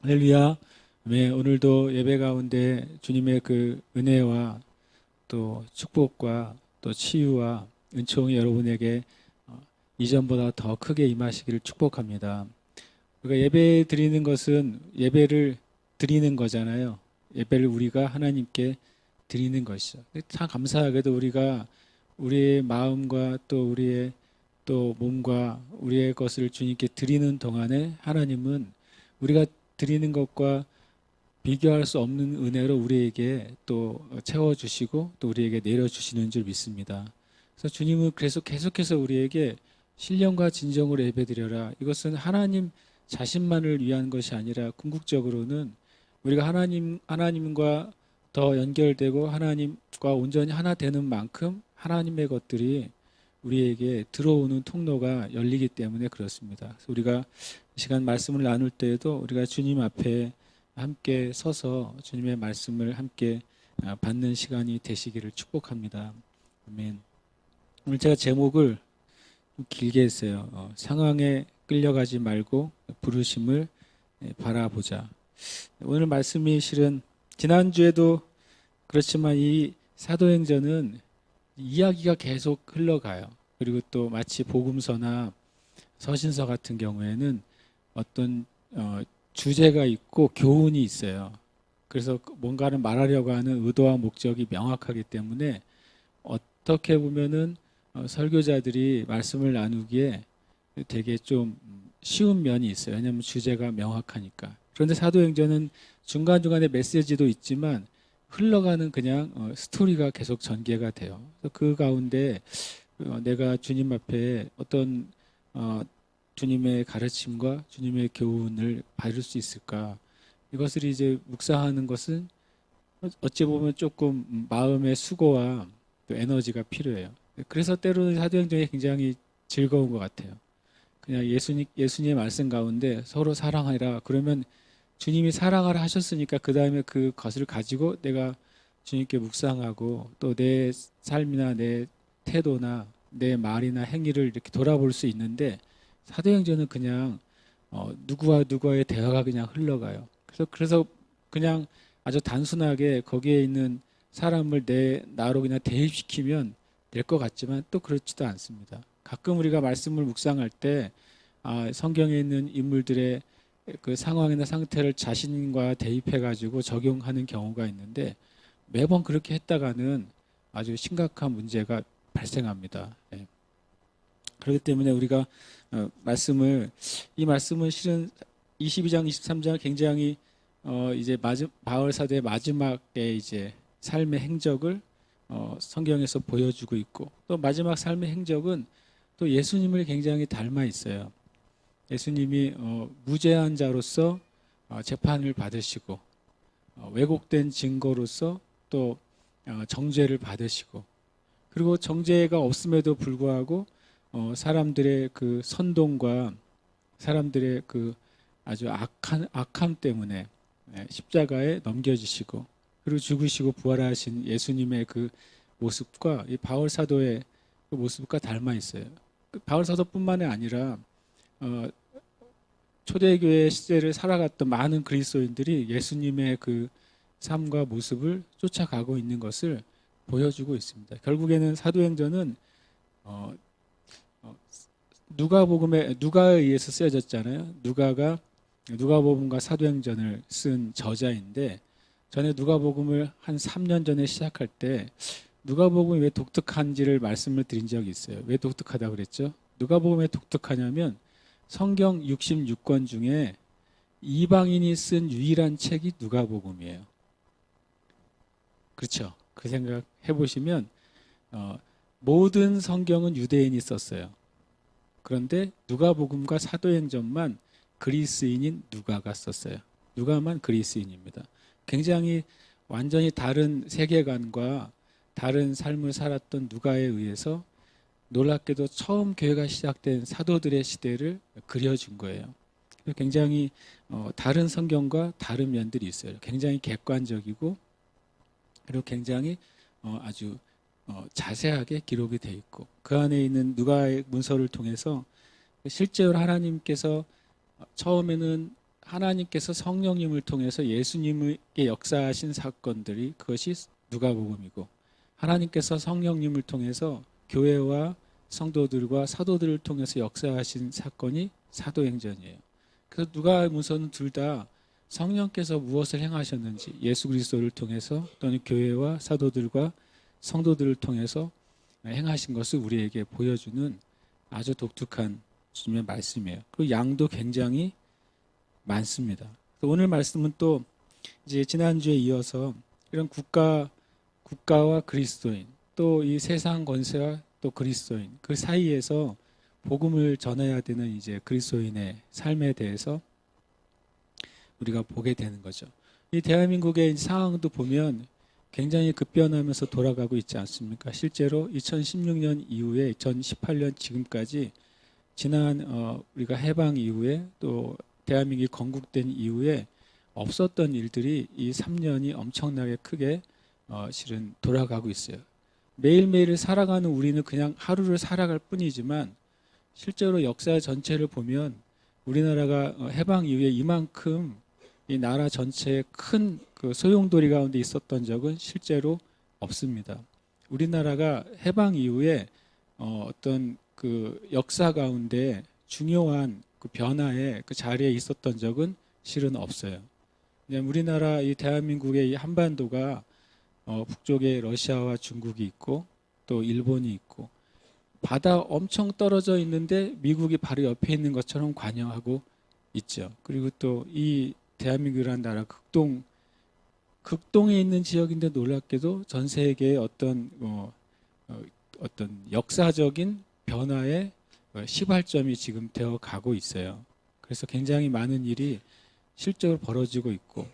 할렐루야. 네, 오늘도 예배 가운데 주님의 그 은혜와 또 축복과 또 치유와 은총이 여러분에게 이전보다 더 크게 임하시기를 축복합니다. 우리가 예배 드리는 것은 예배를 드리는 거잖아요. 예배를 우리가 하나님께 드리는 것이죠. 참 감사하게도 우리가 우리의 마음과 또 우리의 또 몸과 우리의 것을 주님께 드리는 동안에 하나님은 우리가 드리는 것과 비교할 수 없는 은혜로 우리에게 또 채워주시고 또 우리에게 내려주시는 줄 믿습니다. 그래서 주님은 그래서 계속해서 우리에게 신령과 진정으로 예배드려라. 이것은 하나님 자신만을 위한 것이 아니라 궁극적으로는 우리가 하나님과 더 연결되고 하나님과 온전히 하나 되는 만큼 하나님의 것들이 우리에게 들어오는 통로가 열리기 때문에 그렇습니다. 그래서 우리가 이 시간 말씀을 나눌 때에도 우리가 주님 앞에 함께 서서 주님의 말씀을 함께 받는 시간이 되시기를 축복합니다. 아멘. 오늘 제가 제목을 좀 길게 했어요. 상황에 끌려가지 말고 부르심을 바라보자. 오늘 말씀이 실은 지난주에도 그렇지만 이 사도행전은 이야기가 계속 흘러가요. 그리고 또 마치 복음서나 서신서 같은 경우에는 어떤 주제가 있고 교훈이 있어요. 그래서 뭔가를 말하려고 하는 의도와 목적이 명확하기 때문에 어떻게 보면은 설교자들이 말씀을 나누기에 되게 좀 쉬운 면이 있어요. 왜냐하면 주제가 명확하니까. 그런데 사도행전은 중간중간에 메시지도 있지만 흘러가는 그냥 스토리가 계속 전개가 돼요. 그래서 그 가운데 내가 주님 앞에 어떤 주님의 가르침과 주님의 교훈을 받을 수 있을까? 이것을 이제 묵상하는 것은 어찌 보면 조금 마음의 수고와 또 에너지가 필요해요. 그래서 때로는 사도행전이 굉장히 즐거운 것 같아요. 그냥 예수님의 말씀 가운데 서로 사랑하라. 그러면 주님이 사랑하라 하셨으니까 그 다음에 그것을 가지고 내가 주님께 묵상하고 또 내 삶이나 내 태도나 내 말이나 행위를 이렇게 돌아볼 수 있는데 사도행전은 그냥 누구와 누구와의 대화가 그냥 흘러가요. 그래서 그냥 아주 단순하게 거기에 있는 사람을 나로 그냥 대입시키면 될 것 같지만 또 그렇지도 않습니다. 가끔 우리가 말씀을 묵상할 때 성경에 있는 인물들의 그 상황이나 상태를 자신과 대입해 가지고 적용하는 경우가 있는데 매번 그렇게 했다가는 아주 심각한 문제가 발생합니다. 예. 그렇기 때문에 우리가 이 말씀은 실은 22장, 23장 굉장히 이제 바울 사도의 마지막에 이제 삶의 행적을 성경에서 보여주고 있고 또 마지막 삶의 행적은 또 예수님을 굉장히 닮아 있어요. 예수님이 무죄한 자로서 재판을 받으시고 왜곡된 증거로서 또 정죄를 받으시고 그리고 정죄가 없음에도 불구하고 사람들의 그 선동과 사람들의 그 아주 악함 때문에 십자가에 넘겨지시고 그리고 죽으시고 부활하신 예수님의 그 모습과 이 바울 사도의 그 모습과 닮아 있어요. 그 바울 사도뿐만이 아니라 초대교회 시대를 살아갔던 많은 그리스도인들이 예수님의 그 삶과 모습을 쫓아가고 있는 것을 보여주고 있습니다. 결국에는 사도행전은 어, 누가에 의해서 쓰여졌잖아요. 누가복음과 사도행전을 쓴 저자인데 전에 누가복음을 한 3년 전에 시작할 때 누가복음이 왜 독특한지를 말씀을 드린 적이 있어요. 왜 독특하다고 그랬죠? 누가복음이 왜 독특하냐면 성경 66권 중에 이방인이 쓴 유일한 책이 누가복음이에요. 그렇죠? 그 생각 해보시면 모든 성경은 유대인이 썼어요. 그런데 누가복음과 사도행전만 그리스인인 누가가 썼어요. 누가만 그리스인입니다. 굉장히 완전히 다른 세계관과 다른 삶을 살았던 누가에 의해서 놀랍게도 처음 교회가 시작된 사도들의 시대를 그려준 거예요. 굉장히 다른 성경과 다른 면들이 있어요. 굉장히 객관적이고 그리고 굉장히 아주 자세하게 기록이 돼 있고 그 안에 있는 누가의 문서를 통해서 실제로 하나님께서 처음에는 하나님께서 성령님을 통해서 예수님께 역사하신 사건들이 그것이 누가복음이고, 하나님께서 성령님을 통해서 교회와 성도들과 사도들을 통해서 역사하신 사건이 사도행전이에요. 그래서 누가복음서는 둘 다 성령께서 무엇을 행하셨는지, 예수 그리스도를 통해서 또는 교회와 사도들과 성도들을 통해서 행하신 것을 우리에게 보여주는 아주 독특한 주님의 말씀이에요. 그리고 양도 굉장히 많습니다. 오늘 말씀은 또 이제 지난주에 이어서 이런 국가와 그리스도인, 또 이 세상 권세와 또 그리스도인, 그 사이에서 복음을 전해야 되는 이제 그리스도인의 삶에 대해서 우리가 보게 되는 거죠. 이 대한민국의 상황도 보면 굉장히 급변하면서 돌아가고 있지 않습니까? 실제로 2016년 이후에 2018년 지금까지 지난 우리가 해방 이후에 또 대한민국이 건국된 이후에 없었던 일들이 이 3년이 엄청나게 크게 실은 돌아가고 있어요. 매일매일을 살아가는 우리는 그냥 하루를 살아갈 뿐이지만 실제로 역사 전체를 보면 우리나라가 해방 이후에 이만큼 이 나라 전체에 큰 그 소용돌이 가운데 있었던 적은 실제로 없습니다. 우리나라가 해방 이후에 어떤 그 역사 가운데 중요한 그 변화의 그 자리에 있었던 적은 실은 없어요. 왜냐하면 우리나라 이 대한민국의 이 한반도가 북쪽에 러시아와 중국이 있고 또 일본이 있고 바다 엄청 떨어져 있는데 미국이 바로 옆에 있는 것처럼 관여하고 있죠. 그리고 또 이 대한민국이라는 나라 극동에 있는 지역인데 놀랍게도 전 세계의 어떤 역사적인 변화의 시발점이 지금 되어 가고 있어요. 그래서 굉장히 많은 일이 실제로 벌어지고 있고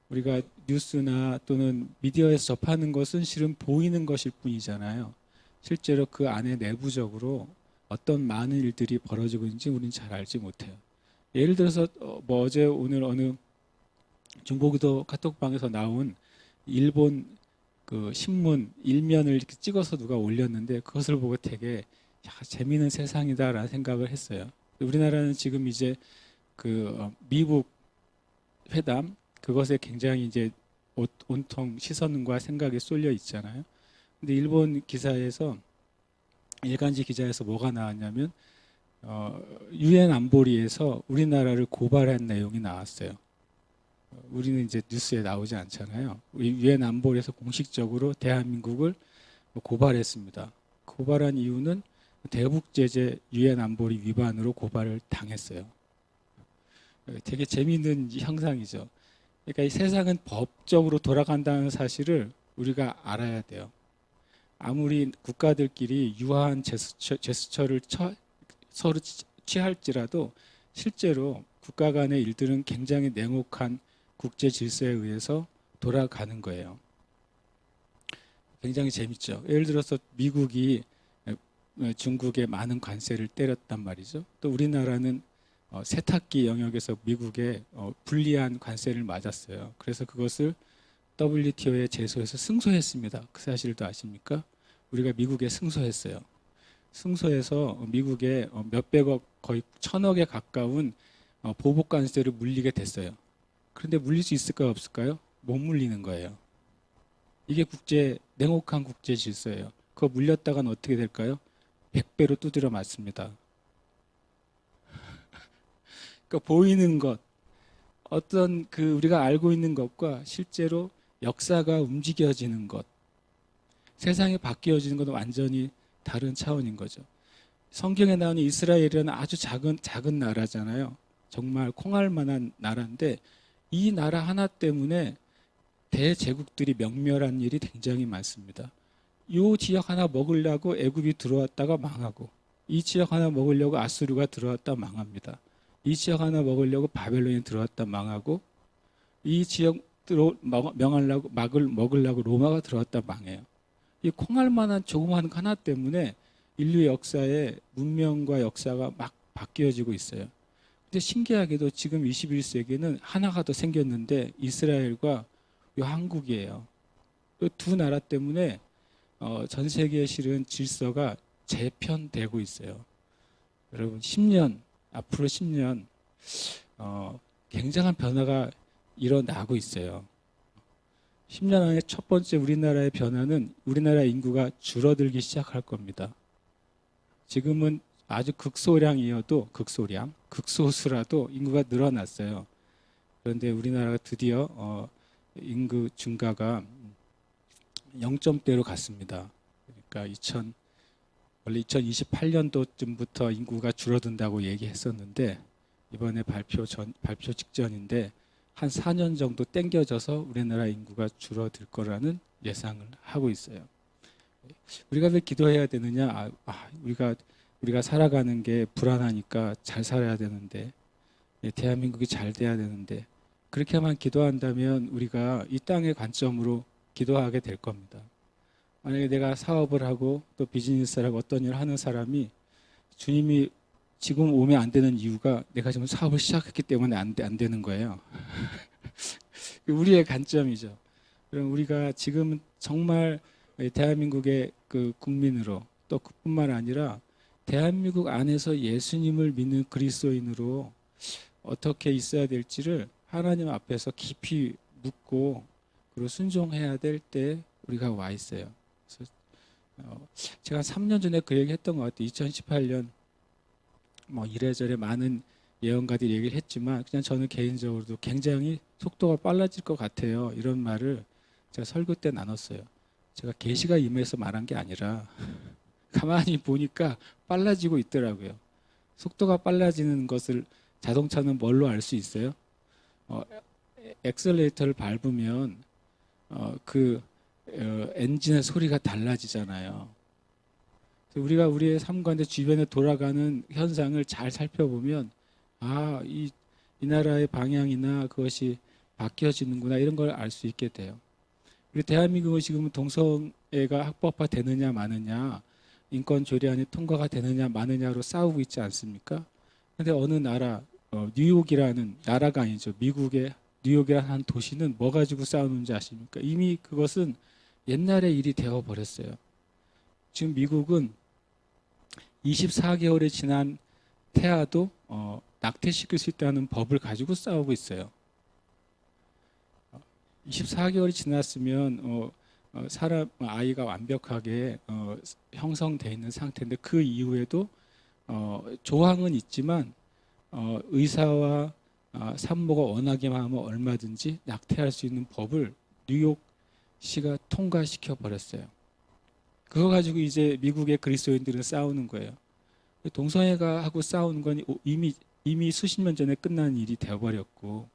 우리가 뉴스나 또는 미디어에서 접하는 것은 실은 보이는 것일 뿐이잖아요. 실제로 그 안에 내부적으로 어떤 많은 일들이 벌어지고 있는지 우리는 잘 알지 못해요. 예를 들어서 뭐 어제 오늘 어느 중보기도 카톡방에서 나온 일본 그 신문 일면을 이렇게 찍어서 누가 올렸는데 그것을 보고 되게 재미있는 세상이다라는 생각을 했어요. 우리나라는 지금 이제 그 미국 회담 그것에 굉장히 이제 온통 시선과 생각이 쏠려 있잖아요. 근데 일본 기사에서 일간지 기자에서 뭐가 나왔냐면 유엔 안보리에서 우리나라를 고발한 내용이 나왔어요. 우리는 이제 뉴스에 나오지 않잖아요. 유엔 안보리에서 공식적으로 대한민국을 고발했습니다. 고발한 이유는 대북 제재 유엔 안보리 위반으로 고발을 당했어요. 되게 재미있는 형상이죠. 그러니까 이 세상은 법적으로 돌아간다는 사실을 우리가 알아야 돼요. 아무리 국가들끼리 유화한 제스처를 서로 취할지라도 실제로 국가 간의 일들은 굉장히 냉혹한 국제 질서에 의해서 돌아가는 거예요. 굉장히 재밌죠. 예를 들어서 미국이 중국에 많은 관세를 때렸단 말이죠. 또 우리나라는 세탁기 영역에서 미국에 불리한 관세를 맞았어요. 그래서 그것을 WTO에 제소해서 승소했습니다. 그 사실도 아십니까? 우리가 미국에 승소했어요. 승소해서 미국에 몇백억 거의 1,000억에 가까운 보복 관세를 물리게 됐어요. 그런데 물릴 수 있을까요? 없을까요? 못 물리는 거예요. 이게 냉혹한 국제 질서예요. 그거 물렸다가는 어떻게 될까요? 100배로 두드려 맞습니다. 그러니까 보이는 것, 어떤 그 우리가 알고 있는 것과 실제로 역사가 움직여지는 것, 세상이 바뀌어지는 것은 완전히 다른 차원인 거죠. 성경에 나오는 이스라엘은 아주 작은 나라잖아요. 정말 콩알 만한 나라인데 이 나라 하나 때문에 대제국들이 명멸한 일이 굉장히 많습니다. 이 지역 하나 먹으려고 애굽이 들어왔다가 망하고 이 지역 하나 먹으려고 아수르가 들어왔다 망합니다. 이 지역 하나 먹으려고 바벨론이 들어왔다 망하고 이 지역 먹으려고 로마가 들어왔다 망해요. 이 콩알만한 조그만 하나 때문에 인류 역사의 문명과 역사가 막 바뀌어지고 있어요. 근데 신기하게도 지금 21세기는 하나가 더 생겼는데 이스라엘과 이 한국이에요. 이 두 나라 때문에 전 세계의 실은 질서가 재편되고 있어요. 여러분 10년 앞으로 10년 굉장한 변화가 일어나고 있어요. 10년 안에 첫 번째 우리나라의 변화는 우리나라 인구가 줄어들기 시작할 겁니다. 지금은 아주 극소수라도 인구가 늘어났어요. 그런데 우리나라가 드디어 인구 증가가 0점대로 갔습니다. 그러니까 원래 2028년도쯤부터 인구가 줄어든다고 얘기했었는데 이번에 발표 직전인데 한 4년 정도 땡겨져서 우리나라 인구가 줄어들 거라는 예상을 하고 있어요. 우리가 왜 기도해야 되느냐? 우리가 살아가는 게 불안하니까 잘 살아야 되는데, 대한민국이 잘 돼야 되는데, 그렇게만 기도한다면 우리가 이 땅의 관점으로 기도하게 될 겁니다. 만약에 내가 사업을 하고 또 비즈니스를 하고 어떤 일을 하는 사람이 주님이 지금 오면 안 되는 이유가 내가 지금 사업을 시작했기 때문에 안 되는 거예요. 우리의 관점이죠. 그럼 우리가 지금 정말 대한민국의 그 국민으로 또 그뿐만 아니라 대한민국 안에서 예수님을 믿는 그리스도인으로 어떻게 있어야 될지를 하나님 앞에서 깊이 묻고 그리고 순종해야 될 때 우리가 와 있어요. 그래서 제가 3년 전에 그 얘기 했던 것 같아요. 2018년 뭐 이래저래 많은 예언가들이 얘기를 했지만 그냥 저는 개인적으로도 굉장히 속도가 빨라질 것 같아요. 이런 말을 제가 설교 때 나눴어요. 제가 계시가 임해서 말한 게 아니라 가만히 보니까 빨라지고 있더라고요. 속도가 빨라지는 것을 자동차는 뭘로 알 수 있어요? 엑셀레이터를 밟으면 엔진의 소리가 달라지잖아요. 우리가 우리의 삶 가운데 주변에 돌아가는 현상을 잘 살펴보면 이 나라의 방향이나 그것이 바뀌어지는구나 이런 걸 알 수 있게 돼요. 우리 대한민국은 지금 동성애가 합법화 되느냐 마느냐 인권 조례안이 통과가 되느냐 마느냐로 싸우고 있지 않습니까? 그런데 어느 나라 뉴욕이라는 나라가 아니죠. 미국의 뉴욕이라는 한 도시는 뭐 가지고 싸우는지 아십니까? 이미 그것은 옛날의 일이 되어 버렸어요. 지금 미국은 24개월이 지난 태아도 낙태시킬 수 있다는 법을 가지고 싸우고 있어요. 24개월이 지났으면 아이가 완벽하게 형성되어 있는 상태인데 그 이후에도 조항은 있지만 의사와 산모가 원하기만 하면 얼마든지 낙태할 수 있는 법을 뉴욕시가 통과시켜 버렸어요. 그거 가지고 이제 미국의 그리스도인들은 싸우는 거예요. 동성애가 하고 싸우는 건 이미 수십 년 전에 끝난 일이 되어버렸고,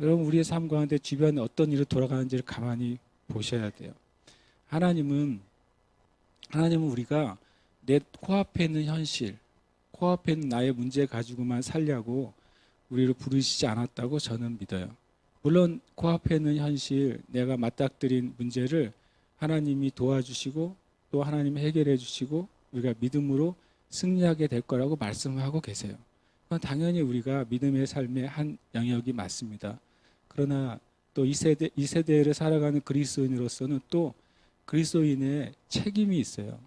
여러분 우리의 삶 가운데 주변에 어떤 일이 돌아가는지를 가만히 보셔야 돼요. 하나님은 우리가 내 코앞에 있는 현실, 코앞에 있는 나의 문제 가지고만 살려고 우리를 부르시지 않았다고 저는 믿어요. 물론 코앞에 있는 현실, 내가 맞닥뜨린 문제를 하나님이 도와주시고 또 하나님이 해결해 주시고 우리가 믿음으로 승리하게 될 거라고 말씀하고 계세요. 그건 당연히 우리가 믿음의 삶의 한 영역이 맞습니다. 그러나 또 이 세대를 살아가는 그리스도인으로서는 또 그리스도인의 책임이 있어요.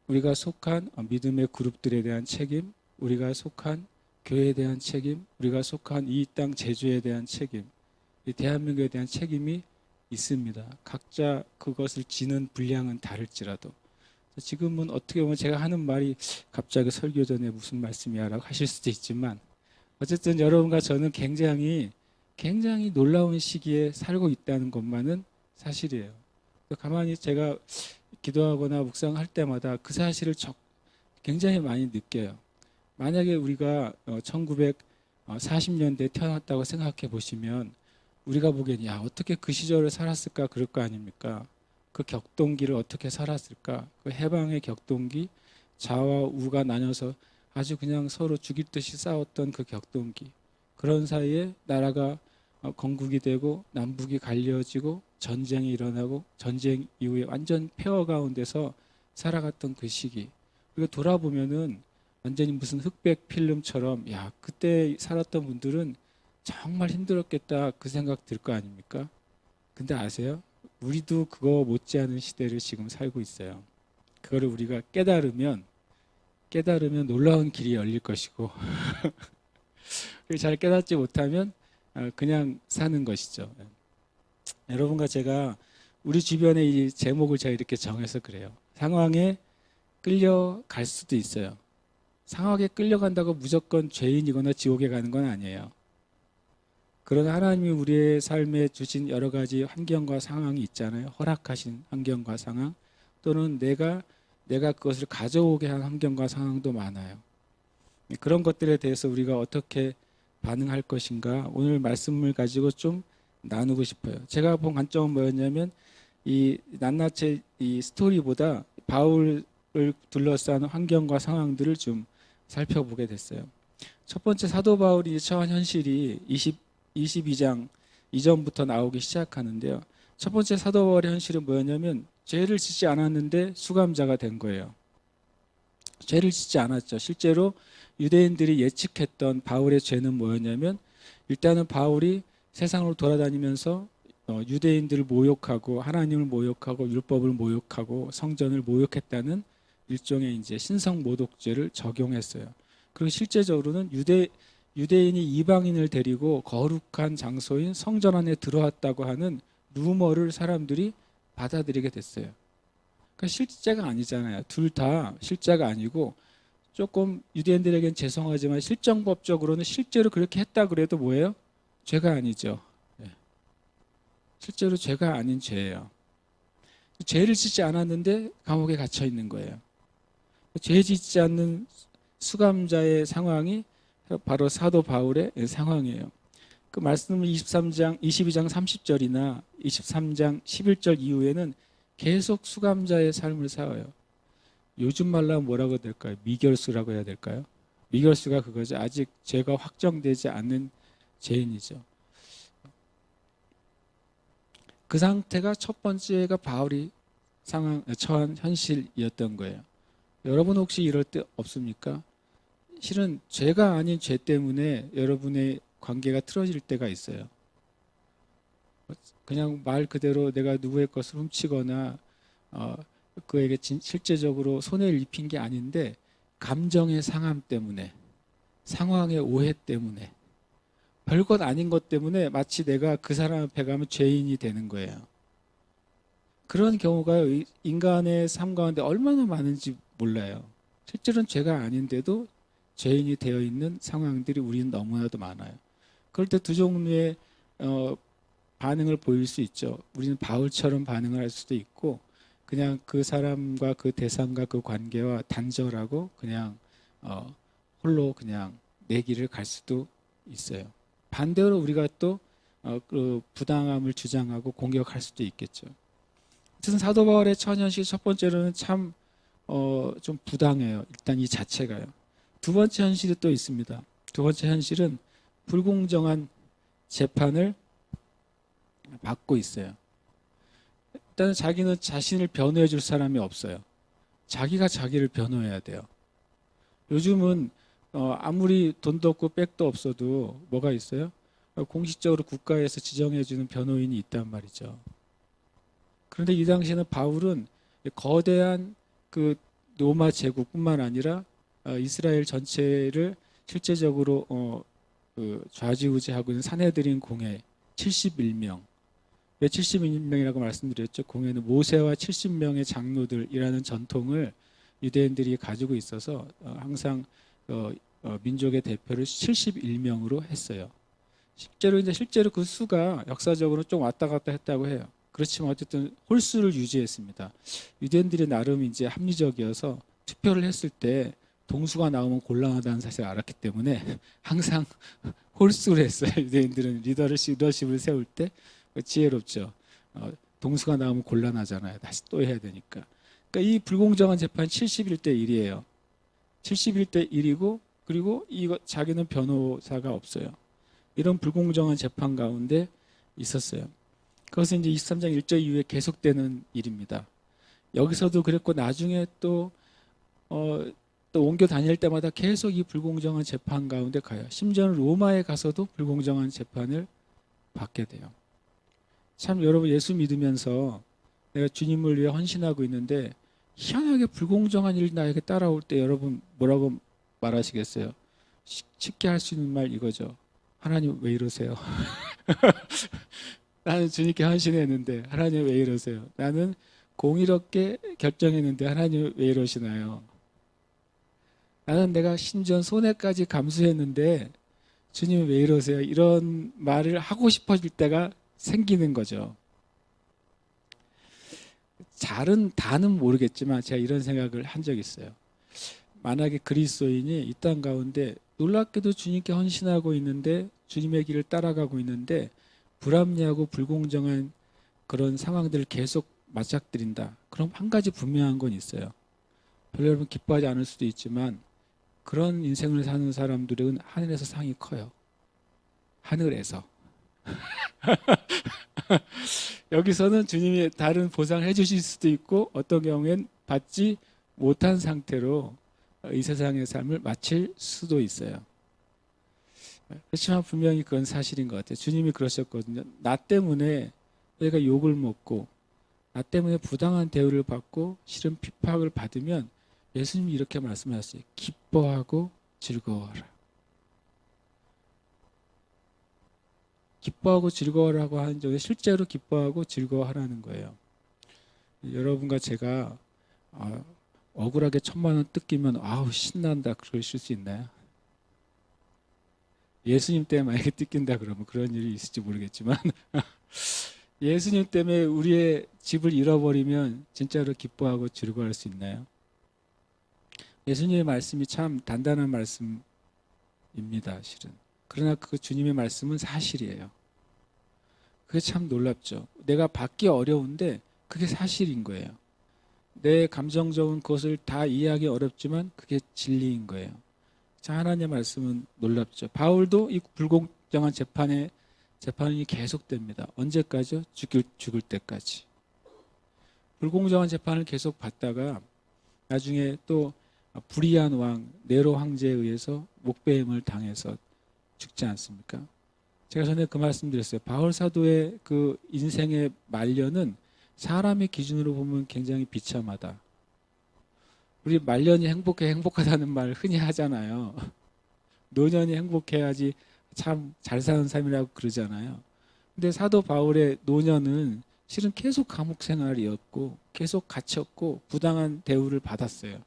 우리가 속한 믿음의 그룹들에 대한 책임, 우리가 속한 교회에 대한 책임, 우리가 속한 이 땅 제주에 대한 책임, 이 대한민국에 대한 책임이 있습니다. 각자 그것을 지는 분량은 다를지라도. 지금은 어떻게 보면 제가 하는 말이 갑자기 설교 전에 무슨 말씀이야 라고 하실 수도 있지만 어쨌든 여러분과 저는 굉장히 놀라운 시기에 살고 있다는 것만은 사실이에요. 가만히 제가 기도하거나 묵상할 때마다 그 사실을 굉장히 많이 느껴요. 만약에 우리가 1940년대에 태어났다고 생각해 보시면 우리가 보기엔 어떻게 그 시절을 살았을까 그럴 거 아닙니까? 그 격동기를 어떻게 살았을까? 그 해방의 격동기, 좌와 우가 나뉘어서 아주 그냥 서로 죽일 듯이 싸웠던 그 격동기. 그런 사이에 나라가 건국이 되고 남북이 갈려지고 전쟁이 일어나고 전쟁 이후에 완전 폐허 가운데서 살아갔던 그 시기. 그리고 돌아보면은 완전히 무슨 흑백 필름처럼 그때 살았던 분들은 정말 힘들었겠다 그 생각 들 거 아닙니까? 근데 아세요? 우리도 그거 못지않은 시대를 지금 살고 있어요. 그거를 우리가 깨달으면 놀라운 길이 열릴 것이고 그걸 잘 깨닫지 못하면 그냥 사는 것이죠. 여러분과 제가 우리 주변의 이 제목을 제가 이렇게 정해서 그래요. 상황에 끌려갈 수도 있어요. 상황에 끌려간다고 무조건 죄인이거나 지옥에 가는 건 아니에요. 그러나 하나님이 우리의 삶에 주신 여러 가지 환경과 상황이 있잖아요. 허락하신 환경과 상황, 또는 내가 그것을 가져오게 한 환경과 상황도 많아요. 그런 것들에 대해서 우리가 어떻게 반응할 것인가, 오늘 말씀을 가지고 좀 나누고 싶어요. 제가 본 관점은 뭐였냐면, 이 낱낱의 이 스토리보다 바울을 둘러싼 환경과 상황들을 좀 살펴보게 됐어요. 첫 번째, 사도 바울이 처한 현실이 22장 이전부터 나오기 시작하는데요. 첫 번째 사도 바울의 현실은 뭐였냐면, 죄를 짓지 않았는데 수감자가 된 거예요. 죄를 짓지 않았죠. 실제로 유대인들이 예측했던 바울의 죄는 뭐였냐면, 일단은 바울이 세상으로 돌아다니면서 유대인들을 모욕하고 하나님을 모욕하고 율법을 모욕하고 성전을 모욕했다는 일종의 이제 신성 모독죄를 적용했어요. 그리고 실제적으로는 유대인이 이방인을 데리고 거룩한 장소인 성전 안에 들어왔다고 하는 루머를 사람들이 받아들이게 됐어요. 그러니까 실제가 아니잖아요. 둘 다 실제가 아니고, 조금 유대인들에겐 죄송하지만 실정법적으로는 실제로 그렇게 했다 그래도 뭐예요? 죄가 아니죠. 실제로 죄가 아닌 죄예요. 죄를 짓지 않았는데 감옥에 갇혀 있는 거예요. 죄 짓지 않는 수감자의 상황이 바로 사도 바울의 상황이에요. 그 말씀은 22장 30절이나 23장 11절 이후에는 계속 수감자의 삶을 살아요. 요즘 말로 하면 뭐라고 해야 될까요? 미결수라고 해야 될까요? 미결수가 그거죠. 아직 죄가 확정되지 않는 죄인이죠. 그 상태가 첫 번째가 바울이 처한 현실이었던 거예요. 여러분 혹시 이럴 때 없습니까? 실은 죄가 아닌 죄 때문에 여러분의 관계가 틀어질 때가 있어요. 그냥 말 그대로 내가 누구의 것을 훔치거나 그에게 실제적으로 손해를 입힌 게 아닌데, 감정의 상함 때문에, 상황의 오해 때문에, 별것 아닌 것 때문에 마치 내가 그 사람 앞에 가면 죄인이 되는 거예요. 그런 경우가 인간의 삶 가운데 얼마나 많은지 몰라요. 실제로는 죄가 아닌데도 죄인이 되어 있는 상황들이 우리는 너무나도 많아요. 그럴 때 두 종류의 반응을 보일 수 있죠. 우리는 바울처럼 반응을 할 수도 있고, 그냥 그 사람과 그 대상과 그 관계와 단절하고 그냥 홀로 그냥 내 길을 갈 수도 있어요. 반대로 우리가 또 그 부당함을 주장하고 공격할 수도 있겠죠. 어쨌든 사도 바울의 처현실 첫 번째로는 참 좀 부당해요. 일단 이 자체가요. 두 번째 현실이 또 있습니다. 두 번째 현실은 불공정한 재판을 받고 있어요. 일단 자기는 자신을 변호해 줄 사람이 없어요. 자기가 자기를 변호해야 돼요. 요즘은 아무리 돈도 없고 백도 없어도 뭐가 있어요? 공식적으로 국가에서 지정해 주는 변호인이 있단 말이죠. 그런데 이 당시에는 바울은 거대한 그 로마 제국뿐만 아니라 이스라엘 전체를 실제적으로 그 좌지우지하고 있는 산헤드린 공회 71명. 왜 71명이라고 말씀드렸죠? 공회는 모세와 70명의 장로들이라는 전통을 유대인들이 가지고 있어서 항상 민족의 대표를 71명으로 했어요. 실제로 그 수가 역사적으로 좀 왔다 갔다 했다고 해요. 그렇지만 어쨌든 홀수를 유지했습니다. 유대인들이 나름 이제 합리적이어서 투표를 했을 때 동수가 나오면 곤란하다는 사실을 알았기 때문에 항상 홀수를 했어요. 유대인들은 리더십을 세울 때 지혜롭죠. 동수가 나오면 곤란하잖아요. 다시 또 해야 되니까. 그러니까 이 불공정한 재판 71대 1이에요. 71대 1이고, 그리고 자기는 변호사가 없어요. 이런 불공정한 재판 가운데 있었어요. 그것은 이제 23장 1절 이후에 계속되는 일입니다. 여기서도 그랬고, 나중에 또 옮겨 다닐 때마다 계속 이 불공정한 재판 가운데 가요. 심지어는 로마에 가서도 불공정한 재판을 받게 돼요. 참 여러분, 예수 믿으면서 내가 주님을 위해 헌신하고 있는데 희한하게 불공정한 일이 나에게 따라올 때 여러분 뭐라고 말하시겠어요? 쉽게 할 수 있는 말 이거죠. 하나님 왜 이러세요? 나는 주님께 헌신했는데 하나님 왜 이러세요? 나는 공의롭게 결정했는데 하나님 왜 이러시나요? 나는 내가 심지어 손해까지 감수했는데 주님 왜 이러세요? 이런 말을 하고 싶어질 때가 생기는 거죠. 다는 모르겠지만 제가 이런 생각을 한 적이 있어요. 만약에 그리스도인이 이 땅 가운데 놀랍게도 주님께 헌신하고 있는데 주님의 길을 따라가고 있는데 불합리하고 불공정한 그런 상황들을 계속 맞닥뜨린다. 그럼 한 가지 분명한 건 있어요. 별로 여러분 기뻐하지 않을 수도 있지만 그런 인생을 사는 사람들은 하늘에서 상이 커요. 하늘에서. 여기서는 주님이 다른 보상을 해주실 수도 있고 어떤 경우엔 받지 못한 상태로 이 세상의 삶을 마칠 수도 있어요. 그렇지만 분명히 그건 사실인 것 같아요. 주님이 그러셨거든요. 나 때문에 너희가 욕을 먹고 나 때문에 부당한 대우를 받고 싫은 핍박을 받으면 예수님이 이렇게 말씀하셨어요. 기뻐하고 즐거워하라. 기뻐하고 즐거워라고 하는 적에 실제로 기뻐하고 즐거워하라는 거예요. 여러분과 제가 억울하게 1,000,000원 뜯기면 아우 신난다 그러실 수 있나요? 예수님 때문에 만약에 뜯긴다 그러면 그런 일이 있을지 모르겠지만 예수님 때문에 우리의 집을 잃어버리면 진짜로 기뻐하고 즐거워할 수 있나요? 예수님의 말씀이 참 단단한 말씀입니다, 실은. 그러나 그 주님의 말씀은 사실이에요. 그게 참 놀랍죠. 내가 받기 어려운데 그게 사실인 거예요. 내 감정적인 것을 다 이해하기 어렵지만 그게 진리인 거예요. 자, 하나님의 말씀은 놀랍죠. 바울도 이 불공정한 재판이 계속됩니다. 언제까지요? 죽을 때까지. 불공정한 재판을 계속 받다가 나중에 또 불의한 왕 네로 황제에 의해서 목배임을 당해서 죽지 않습니까? 제가 전에 그 말씀드렸어요. 바울 사도의 그 인생의 말년은 사람의 기준으로 보면 굉장히 비참하다. 우리 말년이 행복하다는 말 흔히 하잖아요. 노년이 행복해야지 참 잘 사는 삶이라고 그러잖아요. 근데 사도 바울의 노년은 실은 계속 감옥 생활이었고 계속 갇혔고 부당한 대우를 받았어요.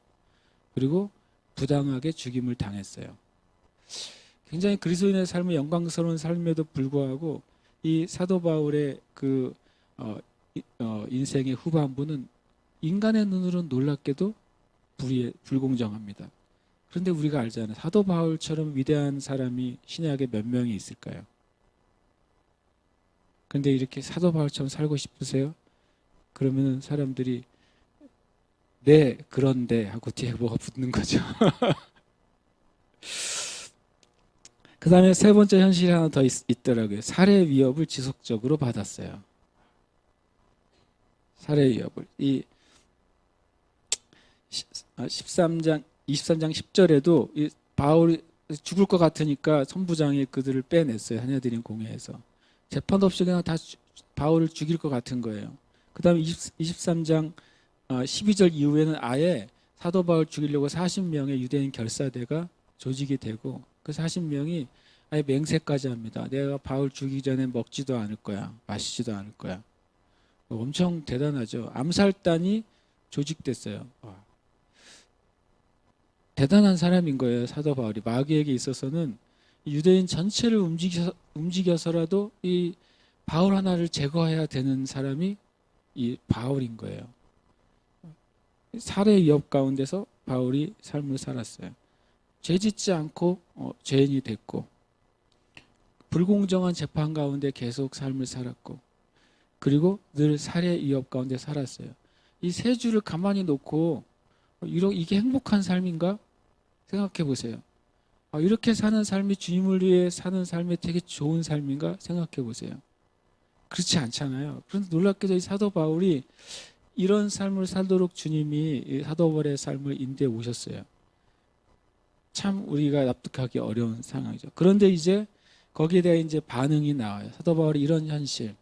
그리고 부당하게 죽임을 당했어요. 굉장히 그리스도인의 삶은 영광스러운 삶에도 불구하고 이 사도 바울의 그 인생의 후반부는 인간의 눈으로는 놀랍게도 불공정합니다. 그런데 우리가 알잖아요. 사도 바울처럼 위대한 사람이 신약에 몇 명이 있을까요? 그런데 이렇게 사도 바울처럼 살고 싶으세요? 그러면 사람들이 네, 그런데 하고 뒤에 뭐가 붙는 거죠. 그 다음에 세 번째 현실이 하나 더 있더라고요. 살해 위협을 지속적으로 받았어요. 살해 위협을. 이 23장 10절에도 이 바울이 죽을 것 같으니까 선부장이 그들을 빼냈어요. 사내들인 공회에서. 재판도 없이 그냥 다 바울을 죽일 것 같은 거예요. 그 다음에 23장 12절 이후에는 아예 사도 바울 죽이려고 40명의 유대인 결사대가 조직이 되고 그 40명이 아예 맹세까지 합니다. 내가 바울 죽이기 전에 먹지도 않을 거야. 마시지도 않을 거야. 엄청 대단하죠. 암살단이 조직됐어요. 대단한 사람인 거예요. 사도 바울이. 마귀에게 있어서는 유대인 전체를 움직여서라도 이 바울 하나를 제거해야 되는 사람이 이 바울인 거예요. 살해 위협 가운데서 바울이 삶을 살았어요. 죄 짓지 않고 죄인이 됐고 불공정한 재판 가운데 계속 삶을 살았고 그리고 늘 살해 위협 가운데 살았어요. 이 세 줄을 가만히 놓고 이게 행복한 삶인가? 생각해 보세요. 이렇게 사는 삶이 주님을 위해 사는 삶이 되게 좋은 삶인가? 생각해 보세요. 그렇지 않잖아요. 그런데 놀랍게도 이 사도 바울이 이런 삶을 살도록 주님이 사도 바울의 삶을 인도해 오셨어요. 참 우리가 납득하기 어려운 상황이죠. 그런데 이제 거기에 대해 이제 반응이 나와요. 사도 바울이 이런 현실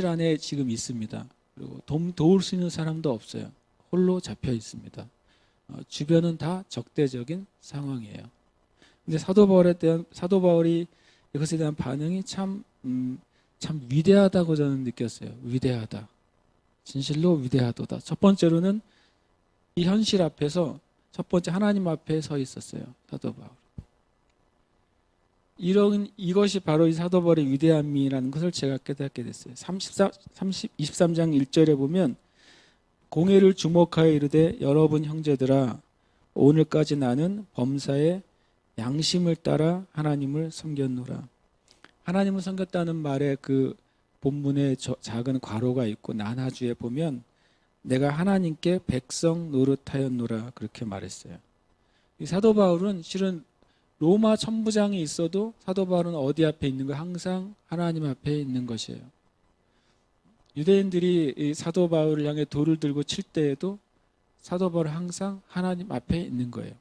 안에 지금 있습니다. 그리고 도울 수 있는 사람도 없어요. 홀로 잡혀 있습니다. 주변은 다 적대적인 상황이에요. 근데 사도 바울이 이것에 대한 반응이 참 위대하다고 저는 느꼈어요. 위대하다. 진실로 위대하도다. 첫 번째로는 이 현실 앞에서 첫 번째 하나님 앞에 서 있었어요. 사도 바울. 이것이 바로 이 사도 바울의 위대함이라는 것을 제가 깨닫게 됐어요. 23장 1절에 보면 공회를 주목하여 이르되 여러분 형제들아 오늘까지 나는 범사에 양심을 따라 하나님을 섬겼노라. 하나님을 섬겼다는 말에 그 본문에 작은 괄호가 있고 난하주에 보면 내가 하나님께 백성 노릇하였노라 그렇게 말했어요. 이 사도 바울은 실은 로마 천부장이 있어도 사도 바울은 어디 앞에 있는 거? 항상 하나님 앞에 있는 것이에요. 유대인들이 이 사도 바울을 향해 돌을 들고 칠 때에도 사도 바울은 항상 하나님 앞에 있는 거예요.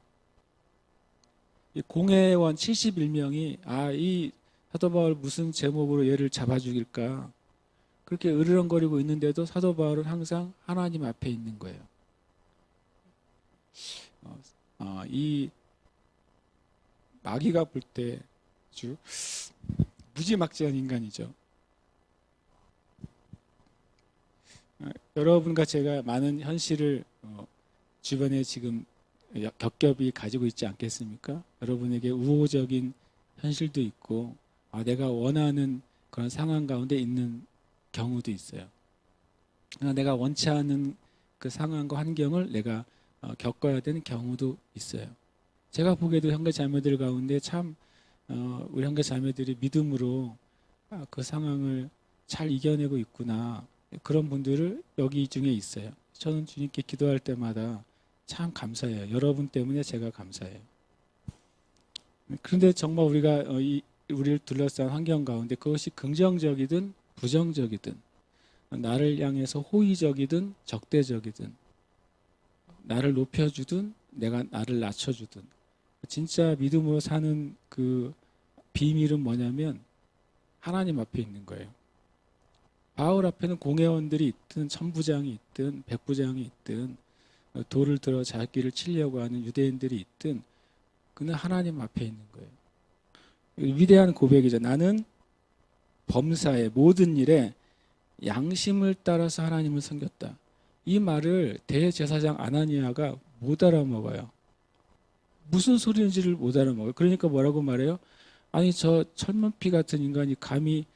이 공회원 71명이 이 사도 바울 무슨 제목으로 얘를 잡아 죽일까 그렇게 으르렁거리고 있는데도 사도 바울은 항상 하나님 앞에 있는 거예요. 이 마귀가 볼 때 아주 무지막지한 인간이죠. 여러분과 제가 많은 현실을 주변에 지금 겹겹이 가지고 있지 않겠습니까? 여러분에게 우호적인 현실도 있고 내가 원하는 그런 상황 가운데 있는 경우도 있어요. 내가 원치 않은 그 상황과 환경을 내가 겪어야 되는 경우도 있어요. 제가 보기에도 형제 자매들 가운데 참 우리 형제 자매들이 믿음으로 그 상황을 잘 이겨내고 있구나 그런 분들을 여기 중에 있어요. 저는 주님께 기도할 때마다 참 감사해요. 여러분 때문에 제가 감사해요. 그런데 정말 우리가 우리를 둘러싼 환경 가운데 그것이 긍정적이든 부정적이든 나를 향해서 호의적이든 적대적이든 나를 높여주든 내가 나를 낮춰주든 진짜 믿음으로 사는 그 비밀은 뭐냐면 하나님 앞에 있는 거예요. 바울 앞에는 공회원들이 있든 천부장이 있든 백부장이 있든 돌을 들어 자기를 치려고 하는 유대인들이 있든 그는 하나님 앞에 있는 거예요. 위대한 고백이죠. 나는 범사에 모든 일에 양심을 따라서 하나님을 섬겼다. 이 말을 대제사장 아나니아가 못 알아먹어요. 무슨 소리인지를 못 알아먹어요. 그러니까 뭐라고 말해요? 아니 저 철문피 같은 인간이 감히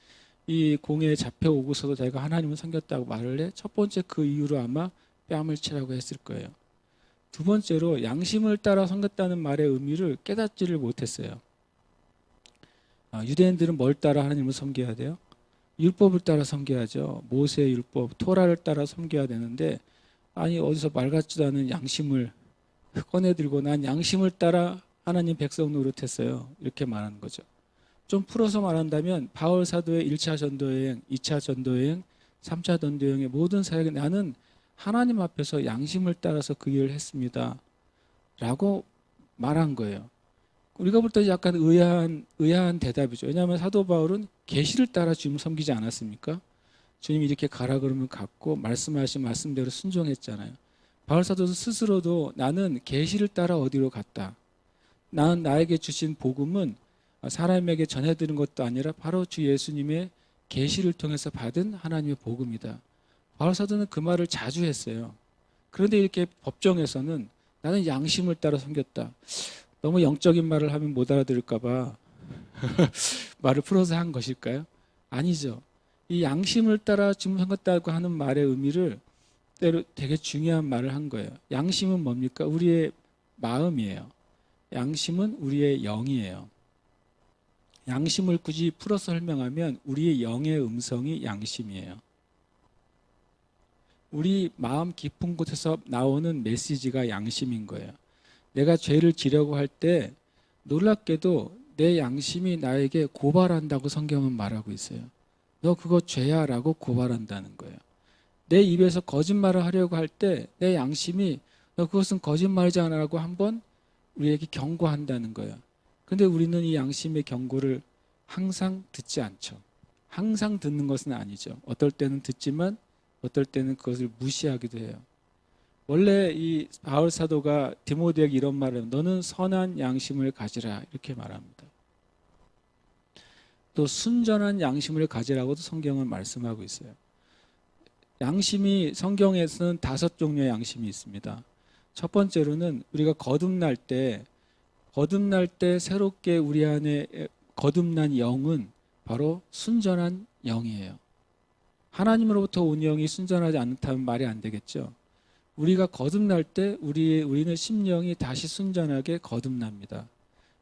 이 공회에 잡혀오고서도 자기가 하나님을 섬겼다고 말을 해? 첫 번째 그 이유로 아마 뺨을 치라고 했을 거예요. 두 번째로 양심을 따라 섬겼다는 말의 의미를 깨닫지를 못했어요. 유대인들은 뭘 따라 하나님을 섬겨야 돼요? 율법을 따라 섬겨야죠. 모세의 율법, 토라를 따라 섬겨야 되는데 아니 어디서 말 같지도 않은 양심을 꺼내들고 난 양심을 따라 하나님 백성 노릇했어요. 이렇게 말하는 거죠. 좀 풀어서 말한다면 바울 사도의 1차 전도여행, 2차 전도여행, 3차 전도여행의 모든 사역에 나는 하나님 앞에서 양심을 따라서 그 일을 했습니다. 라고 말한 거예요. 우리가 볼 때 약간 의아한 대답이죠. 왜냐하면 사도 바울은 계시를 따라 주님을 섬기지 않았습니까? 주님이 이렇게 가라 그러면 갔고 말씀하신 말씀대로 순종했잖아요. 바울 사도 스스로도 나는 계시를 따라 어디로 갔다. 나는 나에게 주신 복음은 사람에게 전해드리는 것도 아니라 바로 주 예수님의 계시를 통해서 받은 하나님의 복음이다. 바울 사도는 그 말을 자주 했어요. 그런데 이렇게 법정에서는 나는 양심을 따라 섬겼다. 너무 영적인 말을 하면 못 알아들을까 봐 말을 풀어서 한 것일까요? 아니죠. 이 양심을 따라 주님을 섬겼다고 하는 말의 의미를 때로 되게 중요한 말을 한 거예요. 양심은 뭡니까? 우리의 마음이에요. 양심은 우리의 영이에요. 양심을 굳이 풀어서 설명하면 우리의 영의 음성이 양심이에요. 우리 마음 깊은 곳에서 나오는 메시지가 양심인 거예요. 내가 죄를 지려고 할 때 놀랍게도 내 양심이 나에게 고발한다고 성경은 말하고 있어요. 너 그거 죄야 라고 고발한다는 거예요. 내 입에서 거짓말을 하려고 할 때 내 양심이 너 그것은 거짓말이잖아 라고 한번 우리에게 경고한다는 거예요. 근데 우리는 이 양심의 경고를 항상 듣지 않죠. 항상 듣는 것은 아니죠. 어떨 때는 듣지만 어떨 때는 그것을 무시하기도 해요. 원래 이 바울 사도가 디모데에게 이런 말을 해요. 너는 선한 양심을 가지라 이렇게 말합니다. 또 순전한 양심을 가지라고도 성경은 말씀하고 있어요. 양심이 성경에서는 5종류의 양심이 있습니다. 첫 번째로는 우리가 거듭날 때 새롭게 우리 안에 거듭난 영은 바로 순전한 영이에요. 하나님으로부터 온 영이 순전하지 않다면 말이 안 되겠죠. 우리가 거듭날 때 우리는 심령이 다시 순전하게 거듭납니다.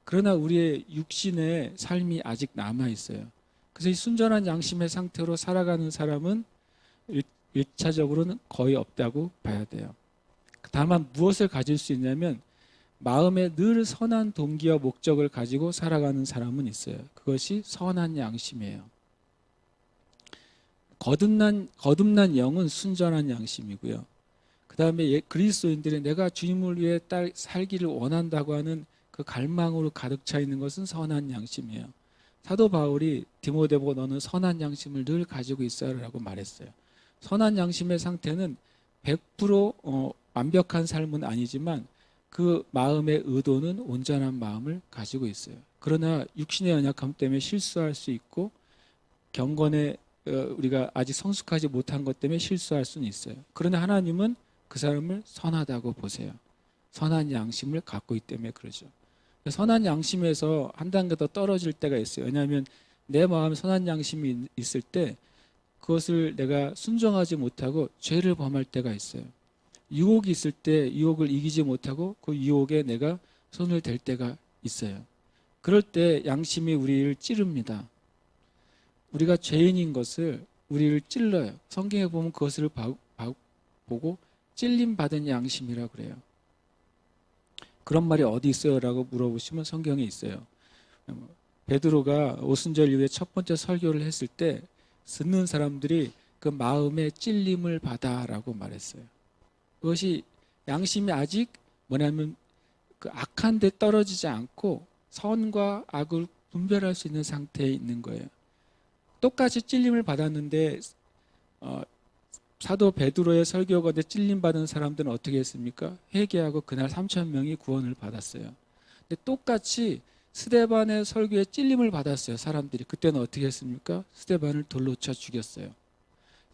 그러나 우리의 육신의 삶이 아직 남아 있어요. 그래서 이 순전한 양심의 상태로 살아가는 사람은 1차적으로는 거의 없다고 봐야 돼요. 다만 무엇을 가질 수 있냐면 마음에 늘 선한 동기와 목적을 가지고 살아가는 사람은 있어요. 그것이 선한 양심이에요. 거듭난 영은 순전한 양심이고요. 그 다음에 그리스도인들이 내가 주님을 위해 살기를 원한다고 하는 그 갈망으로 가득 차 있는 것은 선한 양심이에요. 사도 바울이 디모데 보고 너는 선한 양심을 늘 가지고 있어라고 말했어요. 선한 양심의 상태는 100% 완벽한 삶은 아니지만 그 마음의 의도는 온전한 마음을 가지고 있어요. 그러나 육신의 연약함 때문에 실수할 수 있고 경건에 우리가 아직 성숙하지 못한 것 때문에 실수할 수는 있어요. 그러나 하나님은 그 사람을 선하다고 보세요. 선한 양심을 갖고 있기 때문에 그러죠. 선한 양심에서 한 단계 더 떨어질 때가 있어요. 왜냐하면 내 마음에 선한 양심이 있을 때 그것을 내가 순종하지 못하고 죄를 범할 때가 있어요. 유혹이 있을 때 유혹을 이기지 못하고 그 유혹에 내가 손을 댈 때가 있어요. 그럴 때 양심이 우리를 찌릅니다. 우리가 죄인인 것을 우리를 찔러요. 성경에 보면 그것을 보고 찔림 받은 양심이라 그래요. 그런 말이 어디 있어요? 라고 물어보시면 성경에 있어요. 베드로가 오순절 이후에 첫 번째 설교를 했을 때 듣는 사람들이 그 마음의 찔림을 받아라고 말했어요. 그것이 양심이 아직 뭐냐면 그 악한 데 떨어지지 않고 선과 악을 분별할 수 있는 상태에 있는 거예요. 똑같이 찔림을 받았는데 사도 베드로의 설교 가운데 찔림 받은 사람들은 어떻게 했습니까? 회개하고 그날 3,000명이 구원을 받았어요. 근데 똑같이 스데반의 설교에 찔림을 받았어요. 사람들이. 그때는 어떻게 했습니까? 스데반을 돌로 쳐 죽였어요.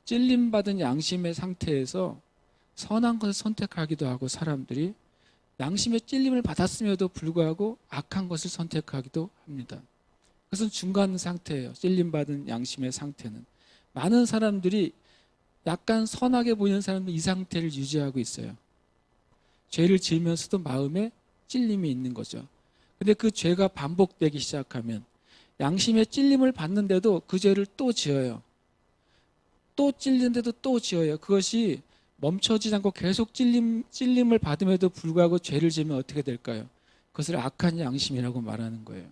찔림 받은 양심의 상태에서 선한 것을 선택하기도 하고 사람들이 양심의 찔림을 받았음에도 불구하고 악한 것을 선택하기도 합니다. 그것은 중간 상태예요. 찔림 받은 양심의 상태는. 많은 사람들이 약간 선하게 보이는 사람은 이 상태를 유지하고 있어요. 죄를 지으면서도 마음에 찔림이 있는 거죠. 근데 그 죄가 반복되기 시작하면 양심의 찔림을 받는데도 그 죄를 또 지어요. 또 찔리는데도 또 지어요. 그것이 멈춰지지 않고 계속 찔림을 받음에도 불구하고 죄를 지으면 어떻게 될까요? 그것을 악한 양심이라고 말하는 거예요.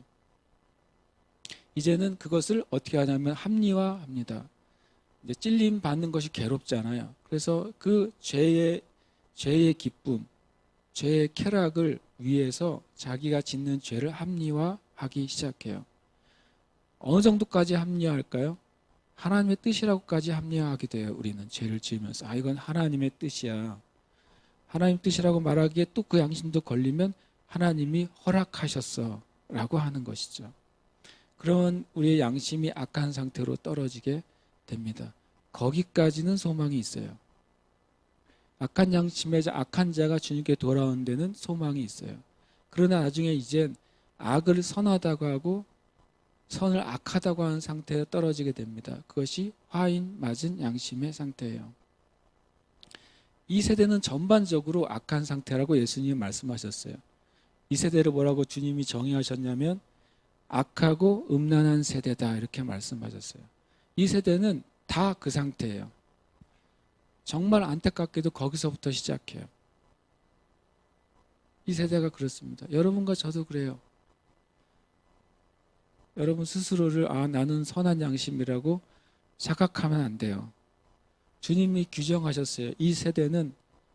이제는 그것을 어떻게 하냐면 합리화합니다. 이제 찔림 받는 것이 괴롭잖아요. 그래서 그 죄의 기쁨, 죄의 쾌락을 위해서 자기가 짓는 죄를 합리화하기 시작해요. 어느 정도까지 합리화할까요? 하나님의 뜻이라고까지 합리화하게 돼요. 우리는 죄를 지으면서 이건 하나님의 뜻이야. 하나님 뜻이라고 말하기에 또 그 양심도 걸리면 하나님이 허락하셨어 라고 하는 것이죠. 그러면 우리의 양심이 악한 상태로 떨어지게 됩니다. 거기까지는 소망이 있어요. 악한 양심의 악한 자가 주님께 돌아오는 데는 소망이 있어요. 그러나 나중에 이젠 악을 선하다고 하고 선을 악하다고 하는 상태에 떨어지게 됩니다. 그것이 화인 맞은 양심의 상태예요. 이 세대는 전반적으로 악한 상태라고 예수님이 말씀하셨어요. 이 세대를 뭐라고 주님이 정의하셨냐면 악하고 음란한 세대다 이렇게 말씀하셨어요. 이 세대는 다 그 상태예요. 정말 안타깝게도 거기서부터 시작해요. 이 세대가 그렇습니다. 여러분과 저도 그래요. 여러분 스스로를 나는 선한 양심이라고 착각하면 안 돼요. 주님이 규정하셨어요. 이 세대는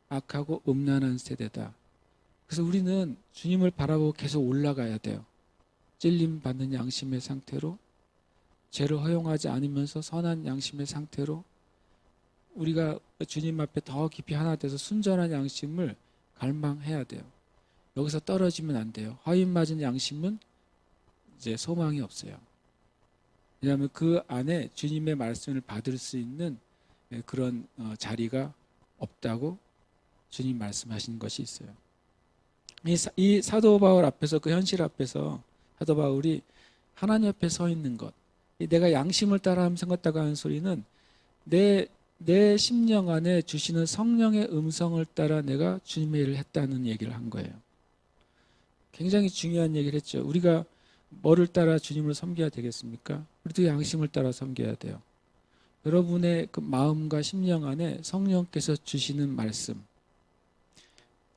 악하고 음란한 세대다. 그래서 우리는 주님을 바라보고 계속 올라가야 돼요. 찔림 받는 양심의 상태로 죄를 허용하지 않으면서 선한 양심의 상태로 우리가 주님 앞에 더 깊이 하나 돼서 순전한 양심을 갈망해야 돼요. 여기서 떨어지면 안 돼요. 허임 맞은 양심은 이제 소망이 없어요. 왜냐하면 그 안에 주님의 말씀을 받을 수 있는 그런 자리가 없다고 주님 말씀하신 것이 있어요. 이 사도 바울 앞에서, 그 현실 앞에서 사도 바울이 하나님 앞에 서 있는 것, 내가 양심을 따라 생겼다고 하는 소리는 내 심령 안에 주시는 성령의 음성을 따라 내가 주님의 일을 했다는 얘기를 한 거예요. 굉장히 중요한 얘기를 했죠. 우리가 뭐를 따라 주님을 섬겨야 되겠습니까? 우리도 양심을 따라 섬겨야 돼요. 여러분의 그 마음과 심령 안에 성령께서 주시는 말씀,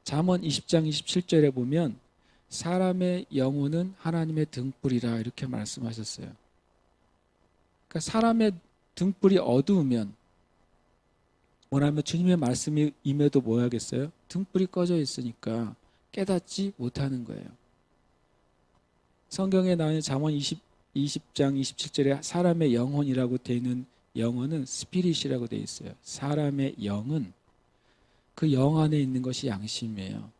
잠언 20장 27절에 보면 사람의 영혼은 하나님의 등불이라 이렇게 말씀하셨어요. 그러니까 사람의 등불이 어두우면, 원하면 주님의 말씀이 임해도 뭐 하겠어요? 등불이 꺼져 있으니까 깨닫지 못하는 거예요. 성경에 나오는 잠언 20장 27절에 사람의 영혼이라고 되어 있는 영혼은 스피릿이라고 되어 있어요. 사람의 영은, 그 영 안에 있는 것이 양심이에요.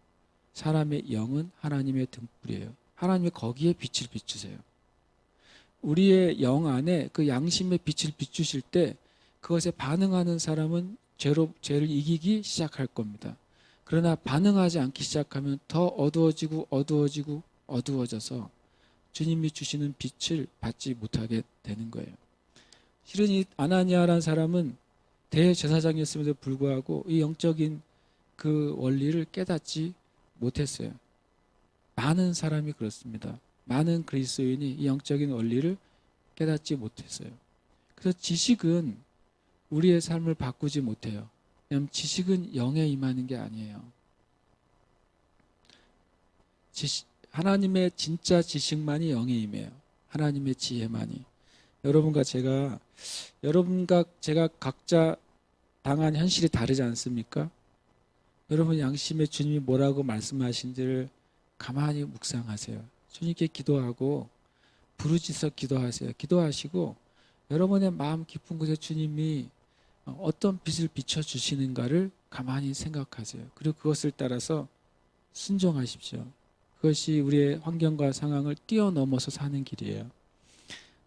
사람의 영은 하나님의 등불이에요. 하나님이 거기에 빛을 비추세요. 우리의 영 안에 그 양심의 빛을 비추실 때 그것에 반응하는 사람은 죄를 이기기 시작할 겁니다. 그러나 반응하지 않기 시작하면 더 어두워져서 주님이 주시는 빛을 받지 못하게 되는 거예요. 실은 이 아나니아라는 사람은 대제사장이었음에도 불구하고 이 영적인 그 원리를 깨닫지 못했어요. 많은 사람이 그렇습니다. 많은 그리스도인이 이 영적인 원리를 깨닫지 못했어요. 그래서 지식은 우리의 삶을 바꾸지 못해요. 왜냐하면 지식은 영에 임하는 게 아니에요. 하나님의 진짜 지식만이 영에 임해요. 하나님의 지혜만이. 여러분과 제가 각자 당한 현실이 다르지 않습니까? 여러분 양심의 주님이 뭐라고 말씀하신지를 가만히 묵상하세요. 주님께 기도하고 부르짖어 기도하세요. 기도하시고 여러분의 마음 깊은 곳에 주님이 어떤 빛을 비춰주시는가를 가만히 생각하세요. 그리고 그것을 따라서 순종하십시오. 그것이 우리의 환경과 상황을 뛰어넘어서 사는 길이에요.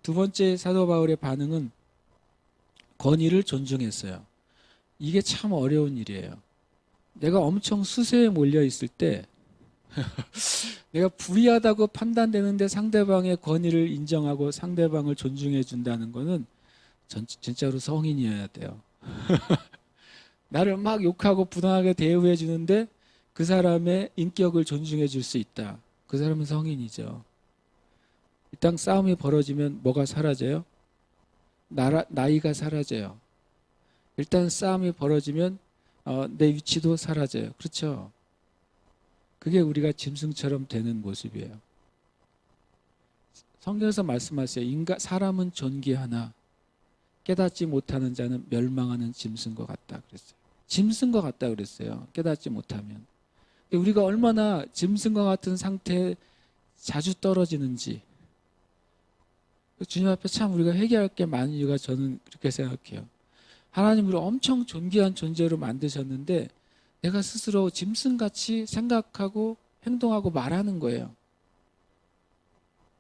두 번째 사도 바울의 반응은 권위를 존중했어요. 이게 참 어려운 일이에요. 내가 엄청 수세에 몰려 있을 때 내가 불의하다고 판단되는데 상대방의 권위를 인정하고 상대방을 존중해 준다는 것은 진짜로 성인이어야 돼요. 나를 막 욕하고 부당하게 대우해 주는데 그 사람의 인격을 존중해 줄 수 있다. 그 사람은 성인이죠. 일단 싸움이 벌어지면 뭐가 사라져요? 나이가 사라져요. 일단 싸움이 벌어지면 내 위치도 사라져요. 그렇죠? 그게 우리가 짐승처럼 되는 모습이에요. 성경에서 말씀하세요. 사람은 존귀하나 깨닫지 못하는 자는 멸망하는 짐승과 같다 그랬어요. 짐승과 같다 그랬어요. 깨닫지 못하면. 우리가 얼마나 짐승과 같은 상태에 자주 떨어지는지 주님 앞에 참 우리가 회개할 게 많은 이유가 저는 그렇게 생각해요. 하나님 우리를 엄청 존귀한 존재로 만드셨는데 내가 스스로 짐승같이 생각하고 행동하고 말하는 거예요.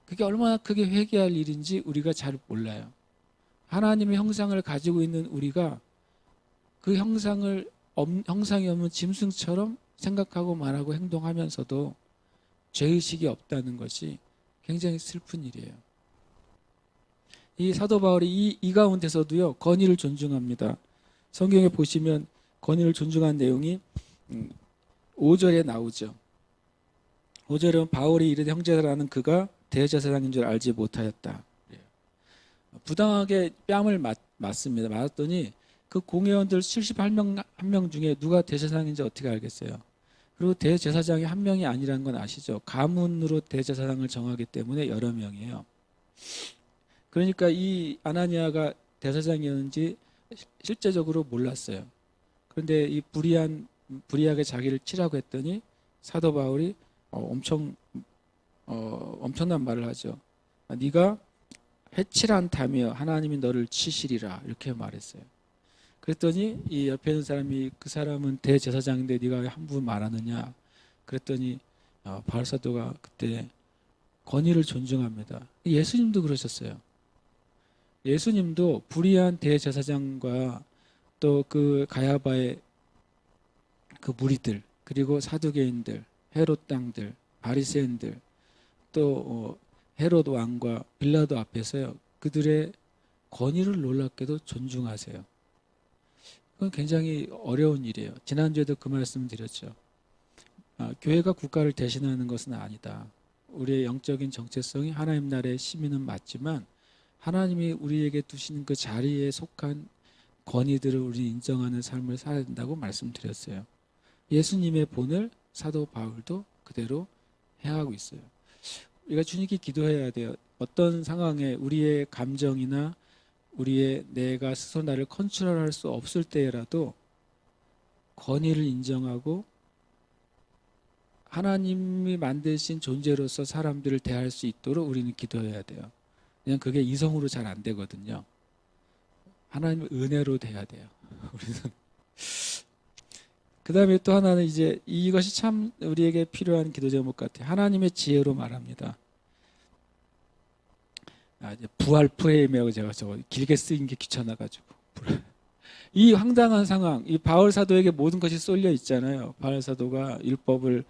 그게 얼마나 크게 회개할 일인지 우리가 잘 몰라요. 하나님의 형상을 가지고 있는 우리가 그 형상이 없는 짐승처럼 생각하고 말하고 행동하면서도 죄의식이 없다는 것이 굉장히 슬픈 일이에요. 이 사도 바울이 이 가운데서도요, 권위를 존중합니다. 성경에 보시면 권위를 존중한 내용이 5절에 나오죠. 5절은 바울이 이르되 형제라는 그가 대제사장인 줄 알지 못하였다. 부당하게 뺨을 맞습니다. 맞았더니 그 공회원들 78명 한 명 중에 누가 대제사장인지 어떻게 알겠어요? 그리고 대제사장이 한 명이 아니라는 건 아시죠? 가문으로 대제사장을 정하기 때문에 여러 명이에요. 그러니까 이 아나니아가 대제사장이었는지 실제적으로 몰랐어요. 그런데 이 불의하게 자기를 치라고 했더니 사도 바울이 엄청난 말을 하죠. 네가 해칠한 다며 하나님이 너를 치시리라 이렇게 말했어요. 그랬더니 이 옆에 있는 사람이 그 사람은 대제사장인데 네가 왜 함부로 말하느냐. 그랬더니 바울 사도가 그때 권위를 존중합니다. 예수님도 그러셨어요. 예수님도 불의한 대제사장과 또 그 가야바의 그 무리들, 그리고 사두개인들, 헤롯 땅들, 바리새인들, 또 헤롯 왕과 빌라도 앞에서요, 그들의 권위를 놀랍게도 존중하세요. 그건 굉장히 어려운 일이에요. 지난주에도 그 말씀을 드렸죠. 교회가 국가를 대신하는 것은 아니다. 우리의 영적인 정체성이 하나님 나라의 시민은 맞지만 하나님이 우리에게 두신 그 자리에 속한 권위들을 우리 인정하는 삶을 살아야 된다고 말씀드렸어요. 예수님의 본을 사도 바울도 그대로 행하고 있어요. 우리가 주님께 기도해야 돼요. 어떤 상황에 우리의 감정이나 우리의 내가 스스로 나를 컨트롤할 수 없을 때라도 권위를 인정하고 하나님이 만드신 존재로서 사람들을 대할 수 있도록 우리는 기도해야 돼요. 그냥 그게 이성으로 잘 안 되거든요. 하나님의 은혜로 돼야 돼요. 우리는. 그 다음에 또 하나는 이제 이것이 참 우리에게 필요한 기도 제목 같아요. 하나님의 지혜로 말합니다. 이제 부활 프레임이라고 제가 저거 길게 쓰인 게 귀찮아가지고. 이 황당한 상황, 이 바울 사도에게 모든 것이 쏠려 있잖아요. 바울 사도가 율법을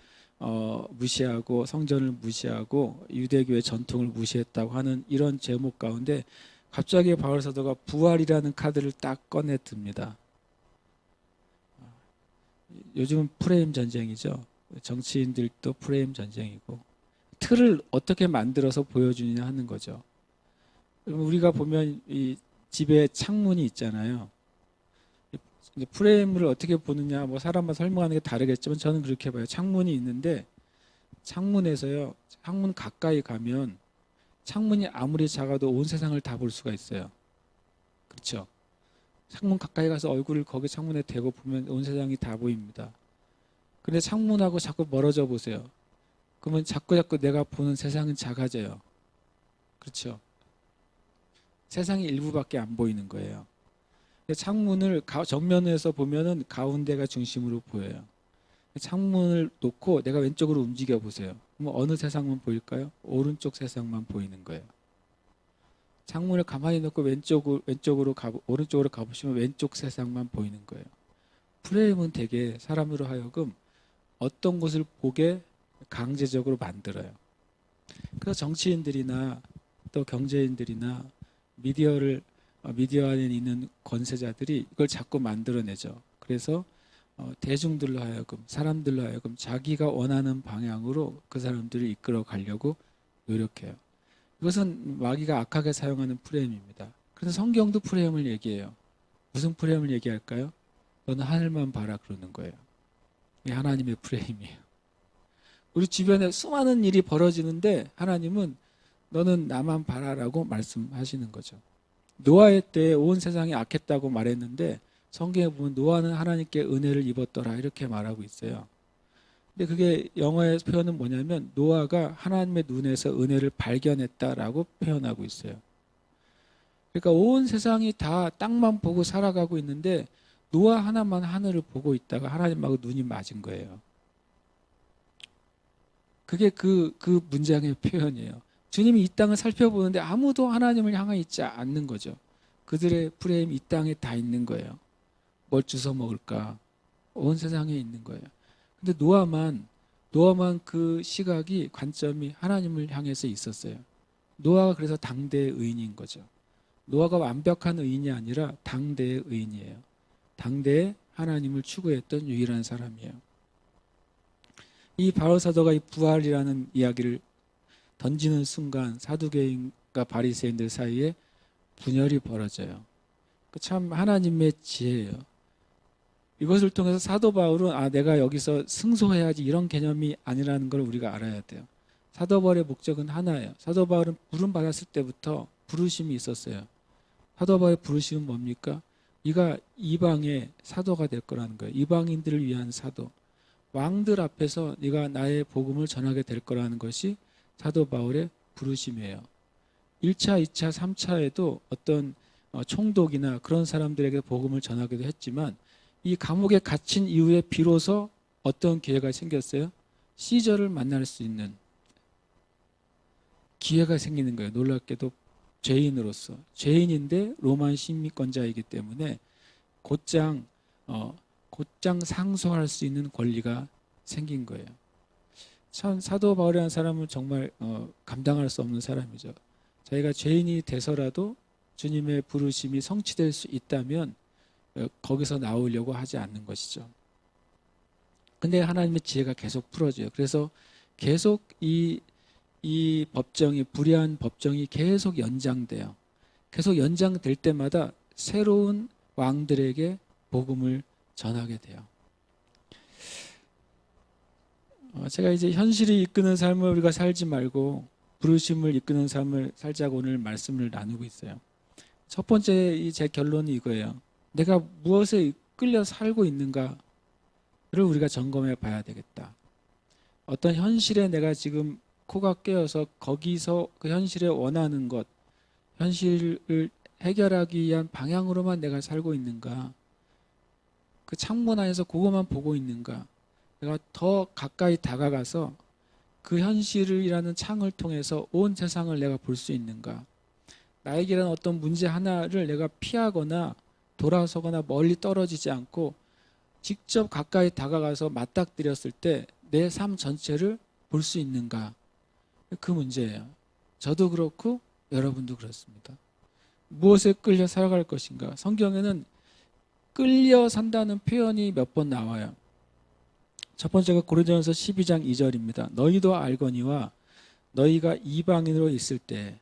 무시하고 성전을 무시하고 유대교의 전통을 무시했다고 하는 이런 제목 가운데 갑자기 바울 사도가 부활이라는 카드를 딱 꺼내 듭니다. 요즘은 프레임 전쟁이죠. 정치인들도 프레임 전쟁이고 틀을 어떻게 만들어서 보여주느냐 하는 거죠. 우리가 보면 이 집에 창문이 있잖아요. 프레임을 어떻게 보느냐, 뭐 사람마다 설명하는 게 다르겠지만 저는 그렇게 봐요. 창문이 있는데 창문에서요, 창문 가까이 가면 창문이 아무리 작아도 온 세상을 다 볼 수가 있어요. 그렇죠? 창문 가까이 가서 얼굴을 거기 창문에 대고 보면 온 세상이 다 보입니다. 근데 창문하고 자꾸 멀어져 보세요. 그러면 자꾸 내가 보는 세상은 작아져요. 그렇죠? 세상의 일부밖에 안 보이는 거예요. 창문을 정면에서 보면은 가운데가 중심으로 보여요. 창문을 놓고 내가 왼쪽으로 움직여 보세요. 그럼 어느 세상만 보일까요? 오른쪽 세상만 보이는 거예요. 창문을 가만히 놓고 오른쪽으로 가보시면 왼쪽 세상만 보이는 거예요. 프레임은 되게 사람으로 하여금 어떤 것을 보게 강제적으로 만들어요. 그래서 정치인들이나 또 경제인들이나 미디어 안에 있는 권세자들이 이걸 자꾸 만들어내죠. 그래서 대중들로 하여금, 사람들로 하여금 자기가 원하는 방향으로 그 사람들을 이끌어 가려고 노력해요. 이것은 마귀가 악하게 사용하는 프레임입니다. 그래서 성경도 프레임을 얘기해요. 무슨 프레임을 얘기할까요? 너는 하늘만 봐라 그러는 거예요. 이게 하나님의 프레임이에요. 우리 주변에 수많은 일이 벌어지는데 하나님은 너는 나만 봐라라고 말씀하시는 거죠. 노아의 때에 온 세상이 악했다고 말했는데 성경에 보면 노아는 하나님께 은혜를 입었더라 이렇게 말하고 있어요. 근데 그게 영어의 표현은 뭐냐면 노아가 하나님의 눈에서 은혜를 발견했다라고 표현하고 있어요. 그러니까 온 세상이 다 땅만 보고 살아가고 있는데 노아 하나만 하늘을 보고 있다가 하나님하고 눈이 맞은 거예요. 그게 그 문장의 표현이에요. 주님이 이 땅을 살펴보는데 아무도 하나님을 향해 있지 않는 거죠. 그들의 프레임 이 땅에 다 있는 거예요. 뭘 주워 먹을까? 온 세상에 있는 거예요. 근데 노아만 그 시각이 관점이 하나님을 향해서 있었어요. 노아가 그래서 당대의 의인인 거죠. 노아가 완벽한 의인이 아니라 당대의 의인이에요. 당대에 하나님을 추구했던 유일한 사람이에요. 이 바울 사도가 이 부활이라는 이야기를 던지는 순간 사두개인과 바리새인들 사이에 분열이 벌어져요. 참 하나님의 지혜예요. 이것을 통해서 사도 바울은 내가 여기서 승소해야지 이런 개념이 아니라는 걸 우리가 알아야 돼요. 사도 바울의 목적은 하나예요. 사도 바울은 부름 받았을 때부터 부르심이 있었어요. 사도 바울의 부르심은 뭡니까? 네가 이방의 사도가 될 거라는 거예요. 이방인들을 위한 사도. 왕들 앞에서 네가 나의 복음을 전하게 될 거라는 것이 사도 바울의 부르심이에요. 1차, 2차, 3차에도 어떤 총독이나 그런 사람들에게 복음을 전하기도 했지만 이 감옥에 갇힌 이후에 비로소 어떤 기회가 생겼어요? 시저를 만날 수 있는 기회가 생기는 거예요. 놀랍게도 죄인으로서. 죄인인데 로마 시민권자이기 때문에 곧장 상소할 수 있는 권리가 생긴 거예요. 참 사도 바울이라는 사람은 정말 감당할 수 없는 사람이죠. 자기가 죄인이 돼서라도 주님의 부르심이 성취될 수 있다면 거기서 나오려고 하지 않는 것이죠. 근데 하나님의 지혜가 계속 풀어져요. 그래서 계속 이 법정이, 불의한 법정이 계속 연장돼요. 계속 연장될 때마다 새로운 왕들에게 복음을 전하게 돼요. 제가 이제 현실이 이끄는 삶을 우리가 살지 말고 부르심을 이끄는 삶을 살자고 오늘 말씀을 나누고 있어요. 첫 번째 제 결론이 이거예요. 내가 무엇에 이끌려 살고 있는가를 우리가 점검해 봐야 되겠다. 어떤 현실에 내가 지금 코가 깨어서 거기서 그 현실에 원하는 것, 현실을 해결하기 위한 방향으로만 내가 살고 있는가? 그 창문 안에서 그것만 보고 있는가? 내가 더 가까이 다가가서 그 현실이라는 창을 통해서 온 세상을 내가 볼 수 있는가? 나에게는 어떤 문제 하나를 내가 피하거나 돌아서거나 멀리 떨어지지 않고 직접 가까이 다가가서 맞닥뜨렸을 때 내 삶 전체를 볼 수 있는가? 그 문제예요. 저도 그렇고 여러분도 그렇습니다. 무엇에 끌려 살아갈 것인가? 성경에는 끌려 산다는 표현이 몇 번 나와요. 첫 번째가 고린도전서 12장 2절입니다. 너희도 알거니와 너희가 이방인으로 있을 때,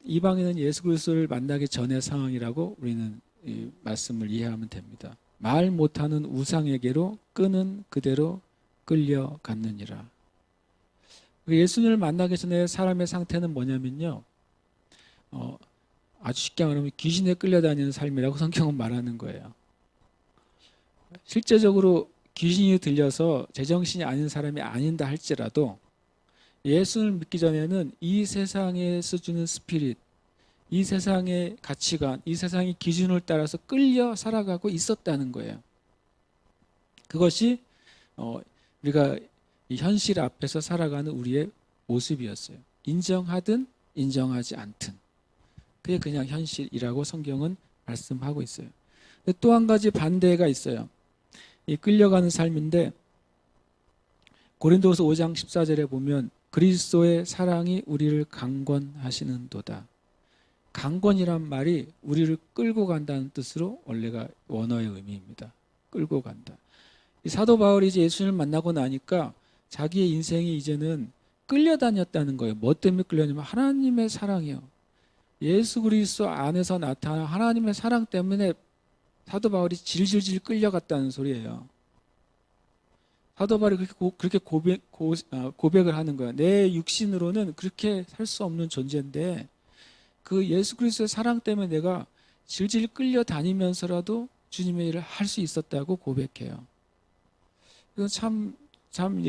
이방인은 예수 그리스도를 만나기 전의 상황이라고 우리는 이 말씀을 이해하면 됩니다. 말 못하는 우상에게로 끄는 그대로 끌려갔느니라. 예수님을 만나기 전에 사람의 상태는 뭐냐면요, 아주 쉽게 말하면 귀신에 끌려다니는 삶이라고 성경은 말하는 거예요. 실제적으로 귀신이 들려서 제정신이 아닌 사람이 아닌다 할지라도 예수를 믿기 전에는 이 세상에서 주는 스피릿, 이 세상의 가치관, 이 세상의 기준을 따라서 끌려 살아가고 있었다는 거예요. 그것이 우리가 이 현실 앞에서 살아가는 우리의 모습이었어요. 인정하든 인정하지 않든 그게 그냥 현실이라고 성경은 말씀하고 있어요. 또 한 가지 반대가 있어요. 이 끌려가는 삶인데 고린도서 5장 14절에 보면 그리스도의 사랑이 우리를 강권하시는도다. 강권이란 말이 우리를 끌고 간다는 뜻으로 원래가 원어의 의미입니다. 끌고 간다. 이 사도 바울이 이제 예수님을 만나고 나니까 자기의 인생이 이제는 끌려다녔다는 거예요. 뭐 때문에 끌려냐면 하나님의 사랑이요. 예수 그리스도 안에서 나타난 하나님의 사랑 때문에 사도 바울이 질질질 끌려갔다는 소리예요. 사도 바울이 그렇게 고백을 하는 거예요. 내 육신으로는 그렇게 살 수 없는 존재인데 그 예수 그리스도의 사랑 때문에 내가 질질 끌려다니면서라도 주님의 일을 할 수 있었다고 고백해요. 이건 참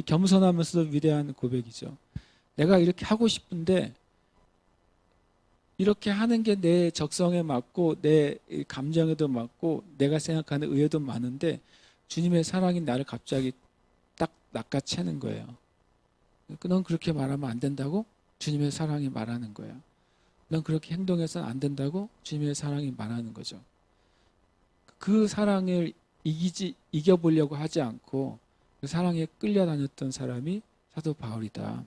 겸손하면서도 위대한 고백이죠. 내가 이렇게 하고 싶은데 이렇게 하는 게 내 적성에 맞고 내 감정에도 맞고 내가 생각하는 의에도 많은데 주님의 사랑이 나를 갑자기 딱 낚아채는 거예요. 넌 그렇게 말하면 안 된다고 주님의 사랑이 말하는 거예요. 넌 그렇게 행동해서는 안 된다고 주님의 사랑이 말하는 거죠. 그 사랑을 이겨보려고 하지 않고 그 사랑에 끌려다녔던 사람이 사도 바울이다.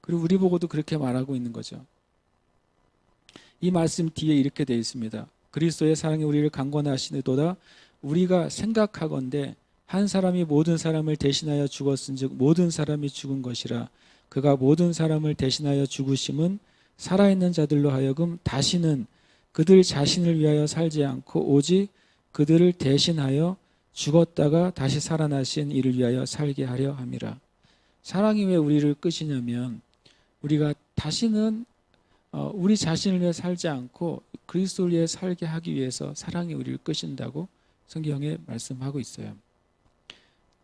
그리고 우리 보고도 그렇게 말하고 있는 거죠. 이 말씀 뒤에 이렇게 되어 있습니다. 그리스도의 사랑이 우리를 강권하시도다. 우리가 생각하건대 한 사람이 모든 사람을 대신하여 죽었은즉 모든 사람이 죽은 것이라. 그가 모든 사람을 대신하여 죽으심은 살아있는 자들로 하여금 다시는 그들 자신을 위하여 살지 않고 오직 그들을 대신하여 죽었다가 다시 살아나신 이를 위하여 살게 하려 함이라. 사랑이 왜 우리를 끄시냐면 우리가 다시는 우리 자신을 위해 살지 않고 그리스도를 위해 살게 하기 위해서 사랑이 우리를 끄신다고 성경에 말씀하고 있어요.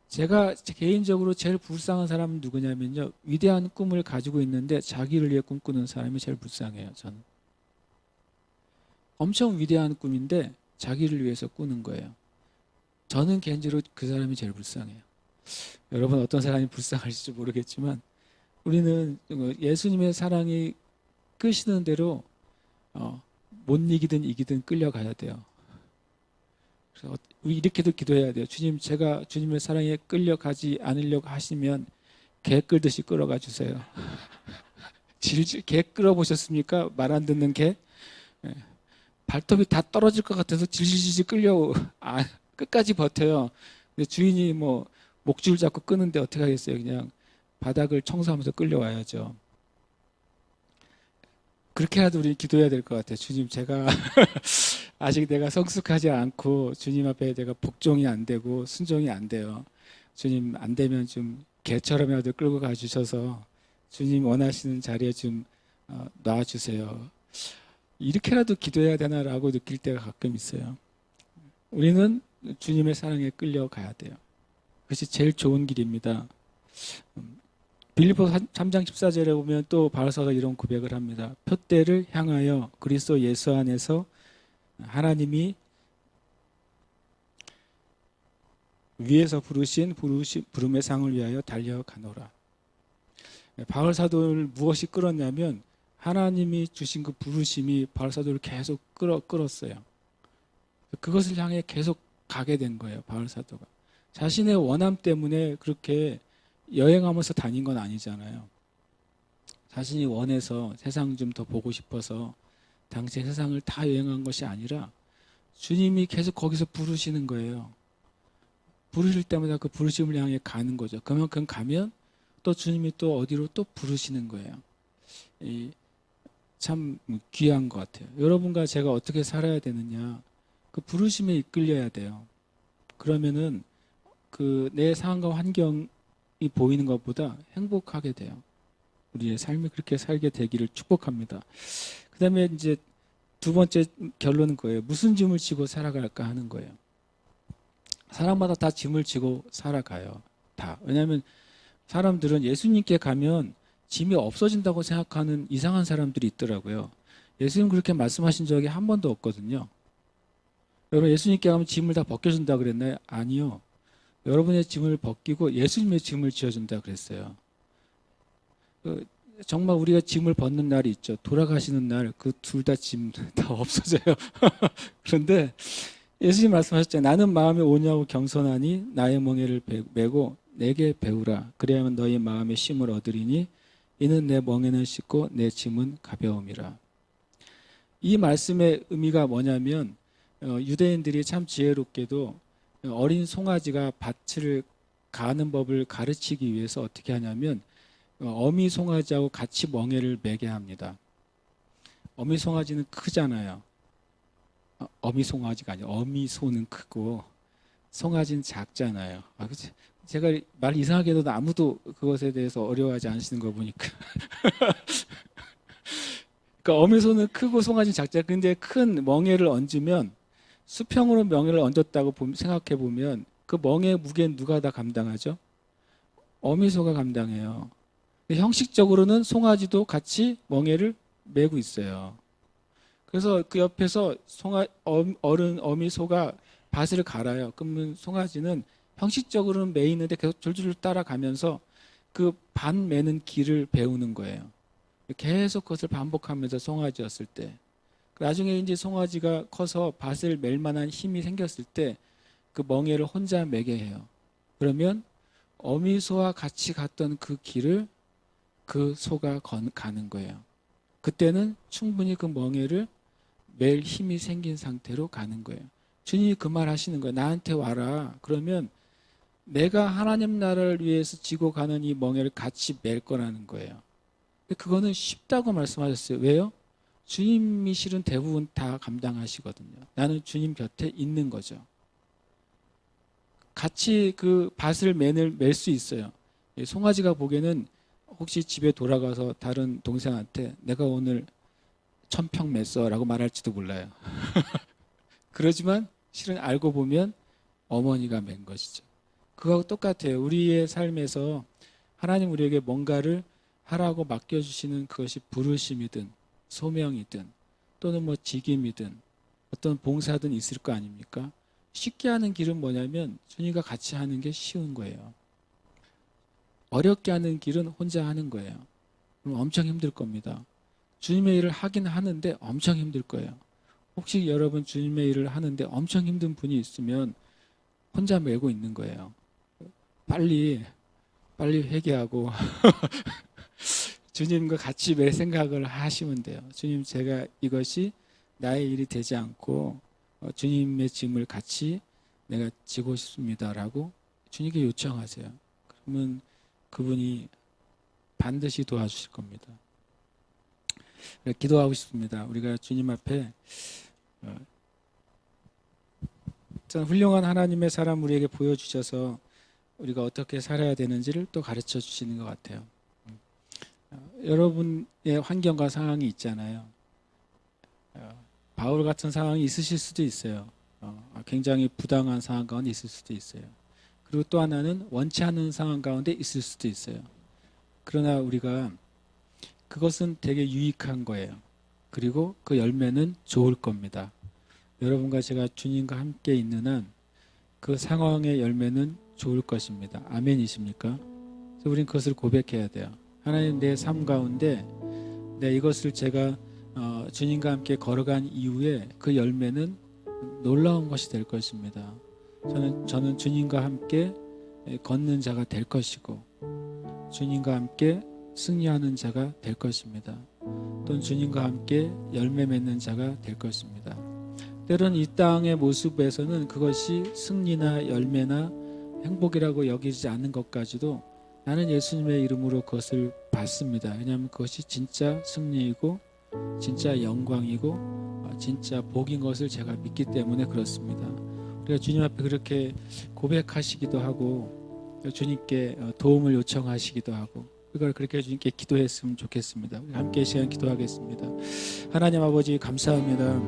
제가 개인적으로 제일 불쌍한 사람은 누구냐면요, 위대한 꿈을 가지고 있는데 자기를 위해 꿈꾸는 사람이 제일 불쌍해요. 저는 엄청 위대한 꿈인데 자기를 위해서 꾸는 거예요. 저는 개인적으로 그 사람이 제일 불쌍해요. 여러분 어떤 사람이 불쌍할지 모르겠지만 우리는 예수님의 사랑이 끄시는 대로 못 이기든 이기든 끌려가야 돼요. 그래서 이렇게도 기도해야 돼요. 주님, 제가 주님의 사랑에 끌려가지 않으려고 하시면 개 끌듯이 끌어가 주세요. 개 끌어보셨습니까? 말 안 듣는 개? 예. 발톱이 다 떨어질 것 같아서 질질질 끌려 끝까지 버텨요. 근데 주인이 뭐 목줄 잡고 끄는데 어떻게 하겠어요? 그냥 바닥을 청소하면서 끌려와야죠. 그렇게라도 우리 기도해야 될 것 같아요. 주님, 제가 아직 내가 성숙하지 않고 주님 앞에 내가 복종이 안 되고 순종이 안 돼요. 주님, 안 되면 좀 개처럼이라도 끌고 가 주셔서 주님 원하시는 자리에 좀 놔주세요. 이렇게라도 기도해야 되나라고 느낄 때가 가끔 있어요. 우리는 주님의 사랑에 끌려가야 돼요. 그것이 제일 좋은 길입니다. 빌립보 3장 14절에 보면 또 바울사가 이런 고백을 합니다. 표대를 향하여 그리스도 예수 안에서 하나님이 위에서 부르신 부름의 상을 위하여 달려가노라. 바울 사도를 무엇이 끌었냐면 하나님이 주신 그 부르심이 바울 사도를 계속 끌었어요. 그것을 향해 계속 가게 된 거예요. 바울 사도가. 자신의 원함 때문에 그렇게 여행하면서 다닌 건 아니잖아요. 자신이 원해서 세상 좀 더 보고 싶어서 당시 세상을 다 여행한 것이 아니라 주님이 계속 거기서 부르시는 거예요. 부르실 때마다 그 부르심을 향해 가는 거죠. 그만큼 가면 또 주님이 또 어디로 또 부르시는 거예요. 참 귀한 것 같아요. 여러분과 제가 어떻게 살아야 되느냐. 그 부르심에 이끌려야 돼요. 그러면은 그 내 상황과 환경이 보이는 것보다 행복하게 돼요. 우리의 삶이 그렇게 살게 되기를 축복합니다. 그 다음에 이제 두 번째 결론은 거예요. 무슨 짐을 지고 살아갈까 하는 거예요. 사람마다 다 짐을 지고 살아가요. 다. 왜냐하면 사람들은 예수님께 가면 짐이 없어진다고 생각하는 이상한 사람들이 있더라고요. 예수님 그렇게 말씀하신 적이 한 번도 없거든요. 여러분 예수님께 가면 짐을 다 벗겨준다 그랬나요? 아니요. 여러분의 짐을 벗기고 예수님의 짐을 지어준다 그랬어요. 정말 우리가 짐을 벗는 날이 있죠. 돌아가시는 날 그 둘 다 짐 다 없어져요. 그런데 예수님 말씀하셨잖아요. 나는 마음이 오냐고 겸손하니 나의 멍에를 메고 내게 배우라. 그래야만 너희 마음의 쉼을 얻으리니 이는 내 멍에는 쉽고 내 짐은 가벼움이라. 이 말씀의 의미가 뭐냐면 유대인들이 참 지혜롭게도 어린 송아지가 밭을 가는 법을 가르치기 위해서 어떻게 하냐면 어미 송아지하고 같이 멍에를 매게 합니다. 어미 송아지는 크잖아요. 어미 송아지가 아니고 어미 소는 크고 송아지는 작잖아요. 제가 말 이상하게도 아무도 그것에 대해서 어려워하지 않으시는 거 보니까. 그러니까 어미 소는 크고 송아지는 작잖아요. 근데 큰 멍에를 얹으면 수평으로 멍에를 얹었다고 생각해 보면 그 멍의 무게는 누가 다 감당하죠? 어미 소가 감당해요. 형식적으로는 송아지도 같이 멍에를 메고 있어요. 그래서 그 옆에서 어미 소가 밭을 갈아요. 그러면 송아지는 형식적으로는 매 있는데 계속 줄줄 따라가면서 그 밭 매는 길을 배우는 거예요. 계속 그것을 반복하면서 송아지였을 때. 나중에 이제 송아지가 커서 밭을 멜 만한 힘이 생겼을 때 그 멍에를 혼자 매게 해요. 그러면 어미 소와 같이 갔던 그 길을 그 소가 가는 거예요. 그때는 충분히 그 멍에를 멜 힘이 생긴 상태로 가는 거예요. 주님이 그 말 하시는 거예요. 나한테 와라. 그러면 내가 하나님 나라를 위해서 지고 가는 이 멍에를 같이 멜 거라는 거예요. 그거는 쉽다고 말씀하셨어요. 왜요? 주님이 실은 대부분 다 감당하시거든요. 나는 주님 곁에 있는 거죠. 같이 그 밭을 멜 수 있어요. 송아지가 보기에는 혹시 집에 돌아가서 다른 동생한테 내가 오늘 1000평 맸어 라고 말할지도 몰라요. 그러지만 실은 알고 보면 어머니가 맨 것이죠. 그거하고 똑같아요. 우리의 삶에서 하나님 우리에게 뭔가를 하라고 맡겨주시는 그것이 부르심이든 소명이든 또는 뭐 직임이든 어떤 봉사든 있을 거 아닙니까? 쉽게 하는 길은 뭐냐면 주님과 같이 하는 게 쉬운 거예요. 어렵게 하는 길은 혼자 하는 거예요. 그럼 엄청 힘들 겁니다. 주님의 일을 하긴 하는데 엄청 힘들 거예요. 혹시 여러분 주님의 일을 하는데 엄청 힘든 분이 있으면 혼자 메고 있는 거예요. 빨리 회개하고 주님과 같이 매 생각을 하시면 돼요. 주님, 제가 이것이 나의 일이 되지 않고 주님의 짐을 같이 내가 지고 싶습니다라고 주님께 요청하세요. 그러면 그분이 반드시 도와주실 겁니다. 기도하고 싶습니다. 우리가 주님 앞에 훌륭한 하나님의 사람 우리에게 보여주셔서 우리가 어떻게 살아야 되는지를 또 가르쳐 주시는 것 같아요. 여러분의 환경과 상황이 있잖아요. 바울 같은 상황이 있으실 수도 있어요. 굉장히 부당한 상황 가운데 있을 수도 있어요. 그리고 또 하나는 원치 않는 상황 가운데 있을 수도 있어요. 그러나 우리가 그것은 되게 유익한 거예요. 그리고 그 열매는 좋을 겁니다. 여러분과 제가 주님과 함께 있는 한 그 상황의 열매는 좋을 것입니다. 아멘이십니까? 그래서 우리는 그것을 고백해야 돼요. 하나님, 내 삶 가운데 이것을 제가 주님과 함께 걸어간 이후에 그 열매는 놀라운 것이 될 것입니다. 저는 주님과 함께 걷는 자가 될 것이고 주님과 함께 승리하는 자가 될 것입니다. 또는 주님과 함께 열매 맺는 자가 될 것입니다. 때로는 이 땅의 모습에서는 그것이 승리나 열매나 행복이라고 여기지 않는 것까지도 나는 예수님의 이름으로 그것을 받습니다. 왜냐하면 그것이 진짜 승리이고 진짜 영광이고 진짜 복인 것을 제가 믿기 때문에 그렇습니다. 우리가 주님 앞에 그렇게 고백하시기도 하고 주님께 도움을 요청하시기도 하고 그걸 그렇게 주님께 기도했으면 좋겠습니다. 우리 함께 시간 기도하겠습니다. 하나님 아버지 감사합니다.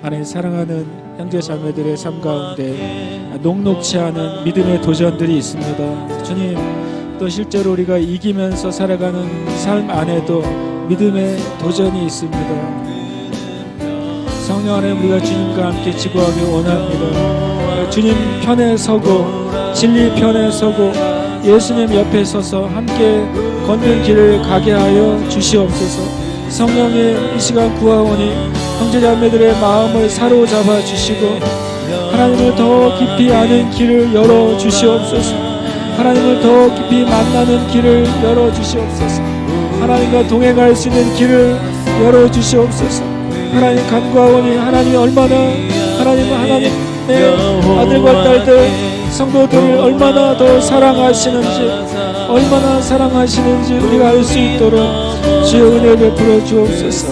하나님, 사랑하는 형제 자매들의 삶 가운데 녹록치 않은 믿음의 도전들이 있습니다. 주님, 또 실제로 우리가 이기면서 살아가는 삶 안에도 믿음의 도전이 있습니다. 성령 안에 우리가 주님과 함께 지구하기 원합니다. 주님 편에 서고 진리 편에 서고 예수님 옆에 서서 함께 걷는 길을 가게 하여 주시옵소서. 성령의 이 시간 구하오니 형제자매들의 마음을 사로잡아 주시고 하나님을 더 깊이 아는 길을 열어 주시옵소서. 하나님을 더 깊이 만나는 길을 열어 주시옵소서. 하나님과 동행할 수 있는 길을 열어 주시옵소서. 하나님 간구하오니 하나님이 얼마나 하나님의 아들과 딸들 성도들을 얼마나 더 사랑하시는지 우리가 알 수 있도록 주의 은혜 베풀어 주옵소서.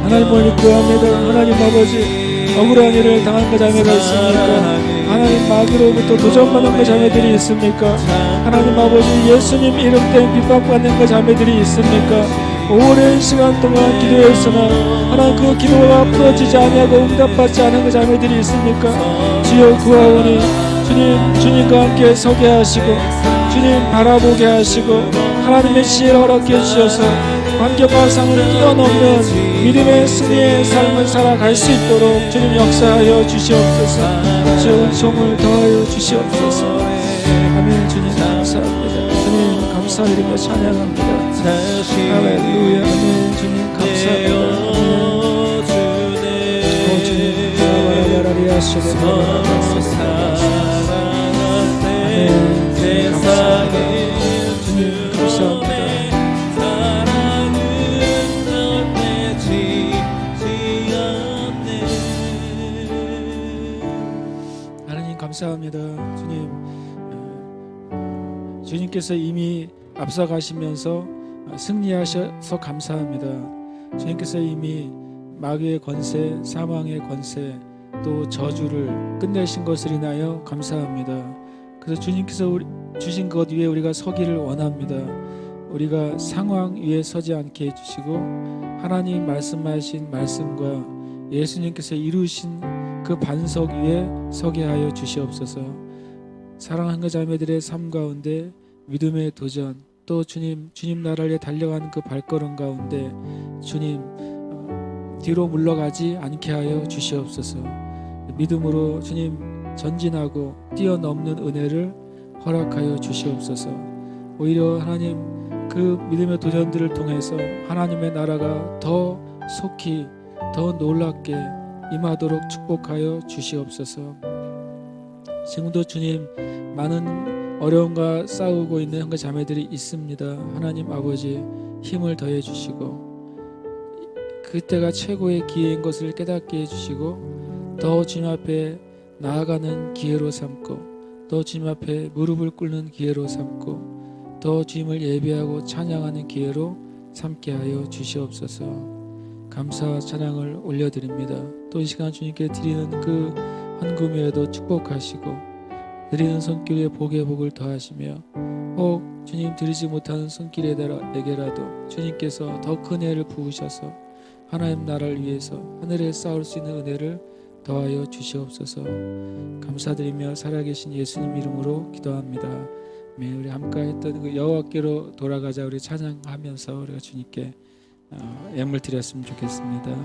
하나님 오늘 구합니다. 하나님 아버지, 억울한 일을 당한 그 자매가 있습니까? 하나님 마귀로부터 도전받는 그 자매들이 있습니까? 하나님 아버지, 예수님 이름 때문에 핍박받는 그 자매들이 있습니까? 오랜 시간 동안 기도했으나 하나님 그 기도가 풀어지지 아니하고 응답받지 않은 그 자매들이 있습니까? 주여 구하오니 주님과 함께 서게 하시고 주님 바라보게 하시고 하나님의 지혜를 허락해 주셔서 환경과 상을 뛰어넘는 믿음의 승리의 삶을 살아갈 수 있도록 주님 역사하여 주시옵소서. 주의 은총을 더하여 주시옵소서. 아멘. 주님 감사합니다. 주님 감사드리며 찬양합니다. 할렐루야. 아멘. 주님 감사합니다. 아멘. 주님 바라바라리아 시대바라바라바라바라. 아멘. 주님 감사합니다. 주님 감사합니다. 하나님 감사합니다. 주님께서 이미 앞서가시면서 승리하셔서 감사합니다. 주님께서 이미 마귀의 권세, 사망의 권세, 또 저주를 끝내신 것을 인하여 감사합니다. 그래서 주님께서 주신 것 위에 우리가 서기를 원합니다. 우리가 상황 위에 서지 않게 해주시고 하나님 말씀하신 말씀과 예수님께서 이루신 그 반석 위에 서게 하여 주시옵소서. 사랑하는 자매들의 삶 가운데 믿음의 도전, 또 주님 나라를 달려가는 그 발걸음 가운데 주님 뒤로 물러가지 않게 하여 주시옵소서. 믿음으로 주님 전진하고 뛰어넘는 은혜를 허락하여 주시옵소서. 오히려 하나님 그 믿음의 도전들을 통해서 하나님의 나라가 더 속히 더 놀랍게 임하도록 축복하여 주시옵소서. 지금도 주님 많은 어려움과 싸우고 있는 형제 자매들이 있습니다. 하나님 아버지 힘을 더해 주시고 그때가 최고의 기회인 것을 깨닫게 해주시고 더 주님 앞에 나아가는 기회로 삼고 더 주님 앞에 무릎을 꿇는 기회로 삼고 더 주님을 예배하고 찬양하는 기회로 삼게 하여 주시옵소서. 감사 찬양을 올려드립니다. 또 이 시간 주님께 드리는 그 헌금에도 축복하시고 드리는 손길에 복에 복을 더하시며 혹 주님 드리지 못하는 손길에게라도 주님께서 더 큰 은혜를 부으셔서 하나님 나라를 위해서 하늘에 쌓을 수 있는 은혜를 더하여 주시옵소서. 감사드리며 살아계신 예수님 이름으로 기도합니다. 우리 함께 했던 그 여호와께로 돌아가자 우리 찬양하면서 우리가 주님께 예물 드렸으면 좋겠습니다.